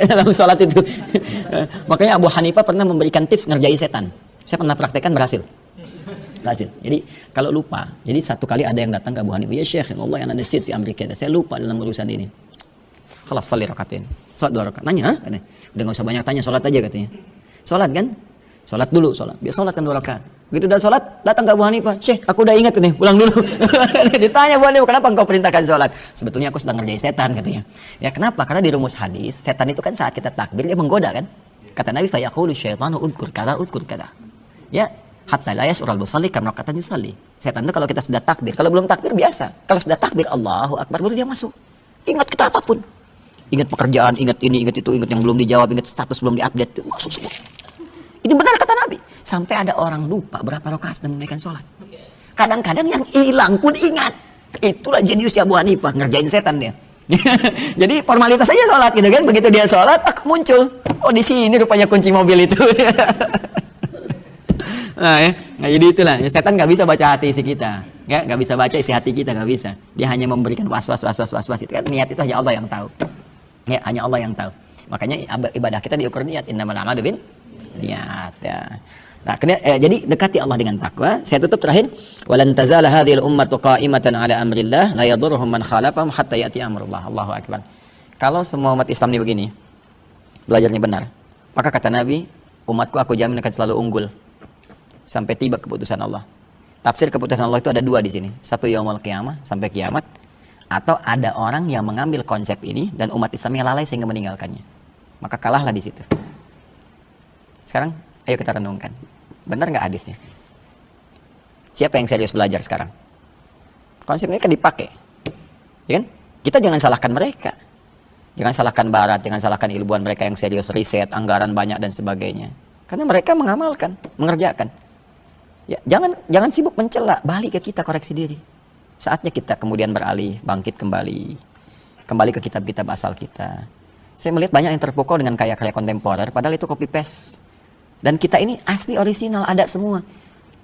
dalam sholat itu. Makanya Abu Hanifah pernah memberikan tips ngerjain setan. Saya pernah praktekkan, berhasil. Jadi kalau lupa, jadi satu kali ada yang datang ke Abu Hanifah, ya Syekh, Allah yang nasid fi amri kita, saya lupa dalam urusan ini. Khalas sholli rakaatain, sholat 2 rakaat. Nanya, udah nggak usah banyak tanya, sholat aja katanya. Sholat kan? Sholat dulu, sholat. Biar sholat kan 2 rakaat. Begitu udah sholat, datang ke Abu Hanifah, Syekh, aku udah ingat nih, pulang dulu. Ditanya Abu Hanifah, kenapa engkau perintahkan sholat? Sebetulnya aku sedang ngerjain setan, katanya. Ya kenapa? Karena di rumus hadis, setan itu kan saat kita takbir, dia menggoda kan? Kata Nabi, fayaqulu syaitanu udhkur kata. Ya, hatta la yas'ural musalli kam rakatan yusalli. Setan itu kalau kita sudah takbir, kalau belum takbir biasa. Kalau sudah takbir, Allahu Akbar, baru dia masuk. Ingat kita apapun. Ingat pekerjaan, ingat ini, ingat itu, ingat yang belum dijawab, ingat status belum diupdate, masuk semua. Itu benar kata Nabi. Sampai ada orang lupa berapa rakaat dan menunaikan sholat. Kadang-kadang yang hilang pun ingat. Itulah jenius Abu Hanifah, ngerjain setan dia. Jadi formalitas saja sholat gitu kan. Begitu dia sholat, muncul. Oh di sini rupanya kunci mobil itu. Nah jadi itulah. Setan nggak bisa baca hati isi kita. Ya, nggak bisa baca isi hati kita, nggak bisa. Dia hanya memberikan was-was itu kan. Niat itu hanya Allah yang tahu. Ya, hanya Allah yang tahu. Makanya ibadah kita diukur niat. Innamal a'malu bin niat ya. Nah, jadi dekati Allah dengan takwa. Saya tutup terakhir, walan tazala hadhil ummatu qa'imatan ala amrillah la yadurruhum man khalafahum hatta ya'ti amrullah. Allahu akbar. Kalau semua umat Islam ini begini, belajarnya benar, maka kata Nabi, umatku aku jamin akan selalu unggul sampai tiba keputusan Allah. Tafsir keputusan Allah itu ada dua di sini. Satu yaumul qiyamah, sampai kiamat, atau ada orang yang mengambil konsep ini dan umat Islam yang lalai sehingga meninggalkannya. Maka kalahlah di situ. Sekarang ayo kita renungkan, benar nggak hadisnya? Siapa yang serius belajar sekarang? Konsep ini kan dipakai, ya kan? Kita jangan salahkan mereka, jangan salahkan Barat, jangan salahkan ilmuwan mereka yang serius riset, anggaran banyak dan sebagainya. Karena mereka mengamalkan, mengerjakan. Ya, jangan sibuk mencela, balik ke kita, koreksi diri. Saatnya kita kemudian beralih, bangkit kembali ke kitab-kitab asal kita. Saya melihat banyak yang terpukau dengan karya-karya kontemporer, padahal itu copy paste. Dan kita ini asli orisinal, ada semua.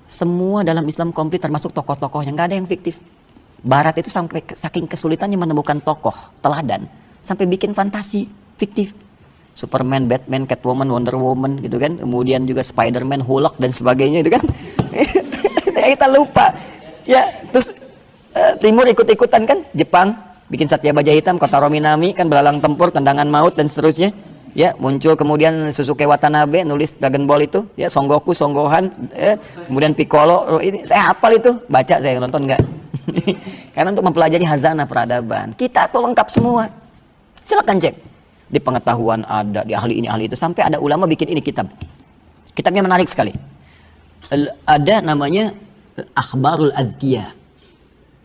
Semua dalam Islam komplit, termasuk tokoh-tokohnya, nggak ada yang fiktif. Barat itu sampai saking kesulitannya menemukan tokoh teladan, sampai bikin fantasi fiktif. Superman, Batman, Catwoman, Wonder Woman gitu kan. Kemudian juga Spider-Man, Hulk dan sebagainya itu kan. Kita lupa. Ya, terus Timur ikut-ikutan kan, Jepang bikin Satya Baja Hitam, Kotaro Minami kan belalang tempur, tendangan maut dan seterusnya. Ya, muncul kemudian Susuke Watanabe nulis Dragon Ball itu, ya Son Goku, Son Gohan, kemudian Piccolo, ini saya hafal itu, baca saya nonton enggak? Karena untuk mempelajari hazanah peradaban, kita tuh lengkap semua. Silakan cek. Di pengetahuan ada, di ahli ini ahli itu, sampai ada ulama bikin ini kitab. Kitabnya menarik sekali. Ada namanya Akhbarul Azkiyah.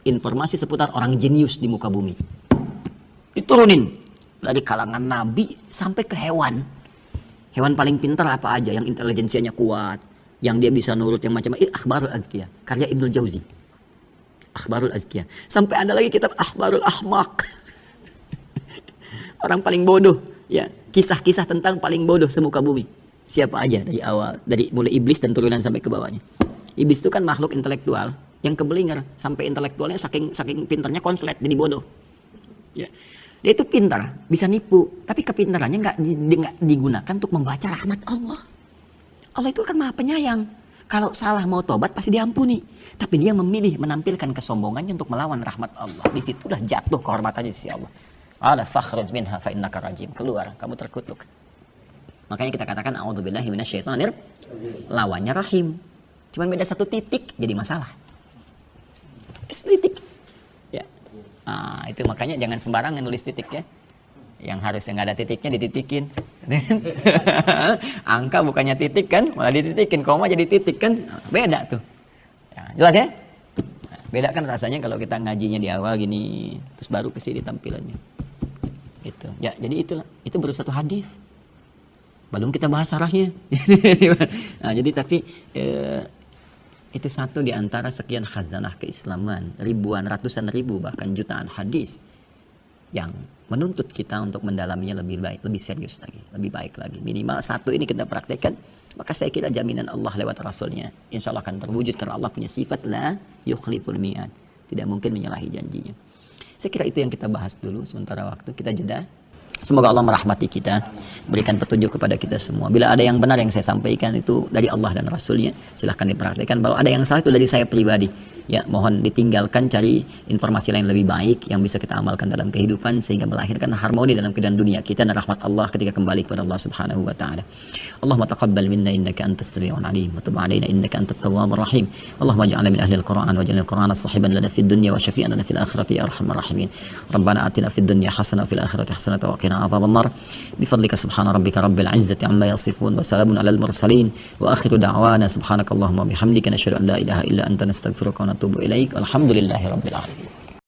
Informasi seputar orang jenius di muka bumi. Diturunin dari kalangan nabi sampai ke hewan. Hewan paling pintar apa aja, yang intelijensianya kuat, yang dia bisa nurut, yang macam-macam. Akhbarul Azkiyah, karya Ibnul Jauzi. Akhbarul Azkiyah. Sampai ada lagi kitab Akhbarul Ahmaq. Orang paling bodoh, ya, kisah-kisah tentang paling bodoh semuka bumi. Siapa aja dari awal, dari mulai iblis dan turunan sampai ke bawahnya. Iblis itu kan makhluk intelektual yang kebelinger, sampai intelektualnya saking pintarnya konslet jadi bodoh. Ya. Dia itu pintar, bisa nipu, tapi kepintarannya nggak digunakan untuk membaca rahmat Allah. Allah itu kan maha penyayang. Kalau salah mau tobat pasti diampuni. Tapi dia memilih menampilkan kesombongannya untuk melawan rahmat Allah. Di situlah jatuh kehormatannya di sisi Allah. Ala fakhruj minha fa innaka rajim. Keluar, kamu terkutuk. Makanya kita katakan a'udzubillahi minasyaitonir. Lawannya rahim. Cuman beda satu titik jadi masalah. Titik. Ya. Nah, itu makanya jangan sembarangan nulis titik ya. Yang harusnya nggak ada titiknya dititikin. Angka bukannya titik kan, malah dititikin. Koma jadi titik kan, beda tuh. Ya, jelas ya? Nah, beda kan rasanya kalau kita ngajinya di awal gini, terus baru ke sini tampilannya. Gitu. Ya, jadi itulah. Itu baru satu hadis. Belum kita bahas sarahnya. Nah, jadi tapi itu satu di antara sekian khazanah keislaman, ribuan, ratusan ribu, bahkan jutaan hadis yang menuntut kita untuk mendalaminya lebih baik, lebih serius lagi, lebih baik lagi. Minimal satu ini kita praktekkan, maka saya kira jaminan Allah lewat Rasulnya insya Allah akan terwujud, karena Allah punya sifat la yukhliful mi'ad, tidak mungkin menyalahi janjinya. Saya kira itu yang kita bahas dulu, sementara waktu kita jeda. Semoga Allah merahmati kita, berikan petunjuk kepada kita semua. Bila ada yang benar yang saya sampaikan itu dari Allah dan Rasulnya, silahkan dipraktikkan. Kalau ada yang salah itu dari saya pribadi. ya mohon ditinggalkan, cari informasi lain lebih baik yang bisa kita amalkan dalam kehidupan sehingga melahirkan harmoni dalam kehidupan dunia kita dan rahmat Allah ketika kembali kepada Allah Subhanahu wa taala. Allahumma taqabbal minna innaka antas samiul alim wa tub alaina innaka antat tawwabur rahim. Allahumma ij'alna min ahlil Qur'an waj'alna al-Qur'ana sahiban lana fid dunya wa syafi'an lana fil akhirati ya arhamar rahimin. Rabbana atina fid dunya hasanah wa fil akhirati hasanah wa qina adzaban nar. Bifadlika subhana rabbika rabbil izzati amma yasifun wa salamun alal mursalin wa akhiru da'wana subhanakallahumma bihamdika nashhadu an la ilaha illa anta nastaghfiruka wa natubu ilaik. Alhamdulillahi rabbil alamin.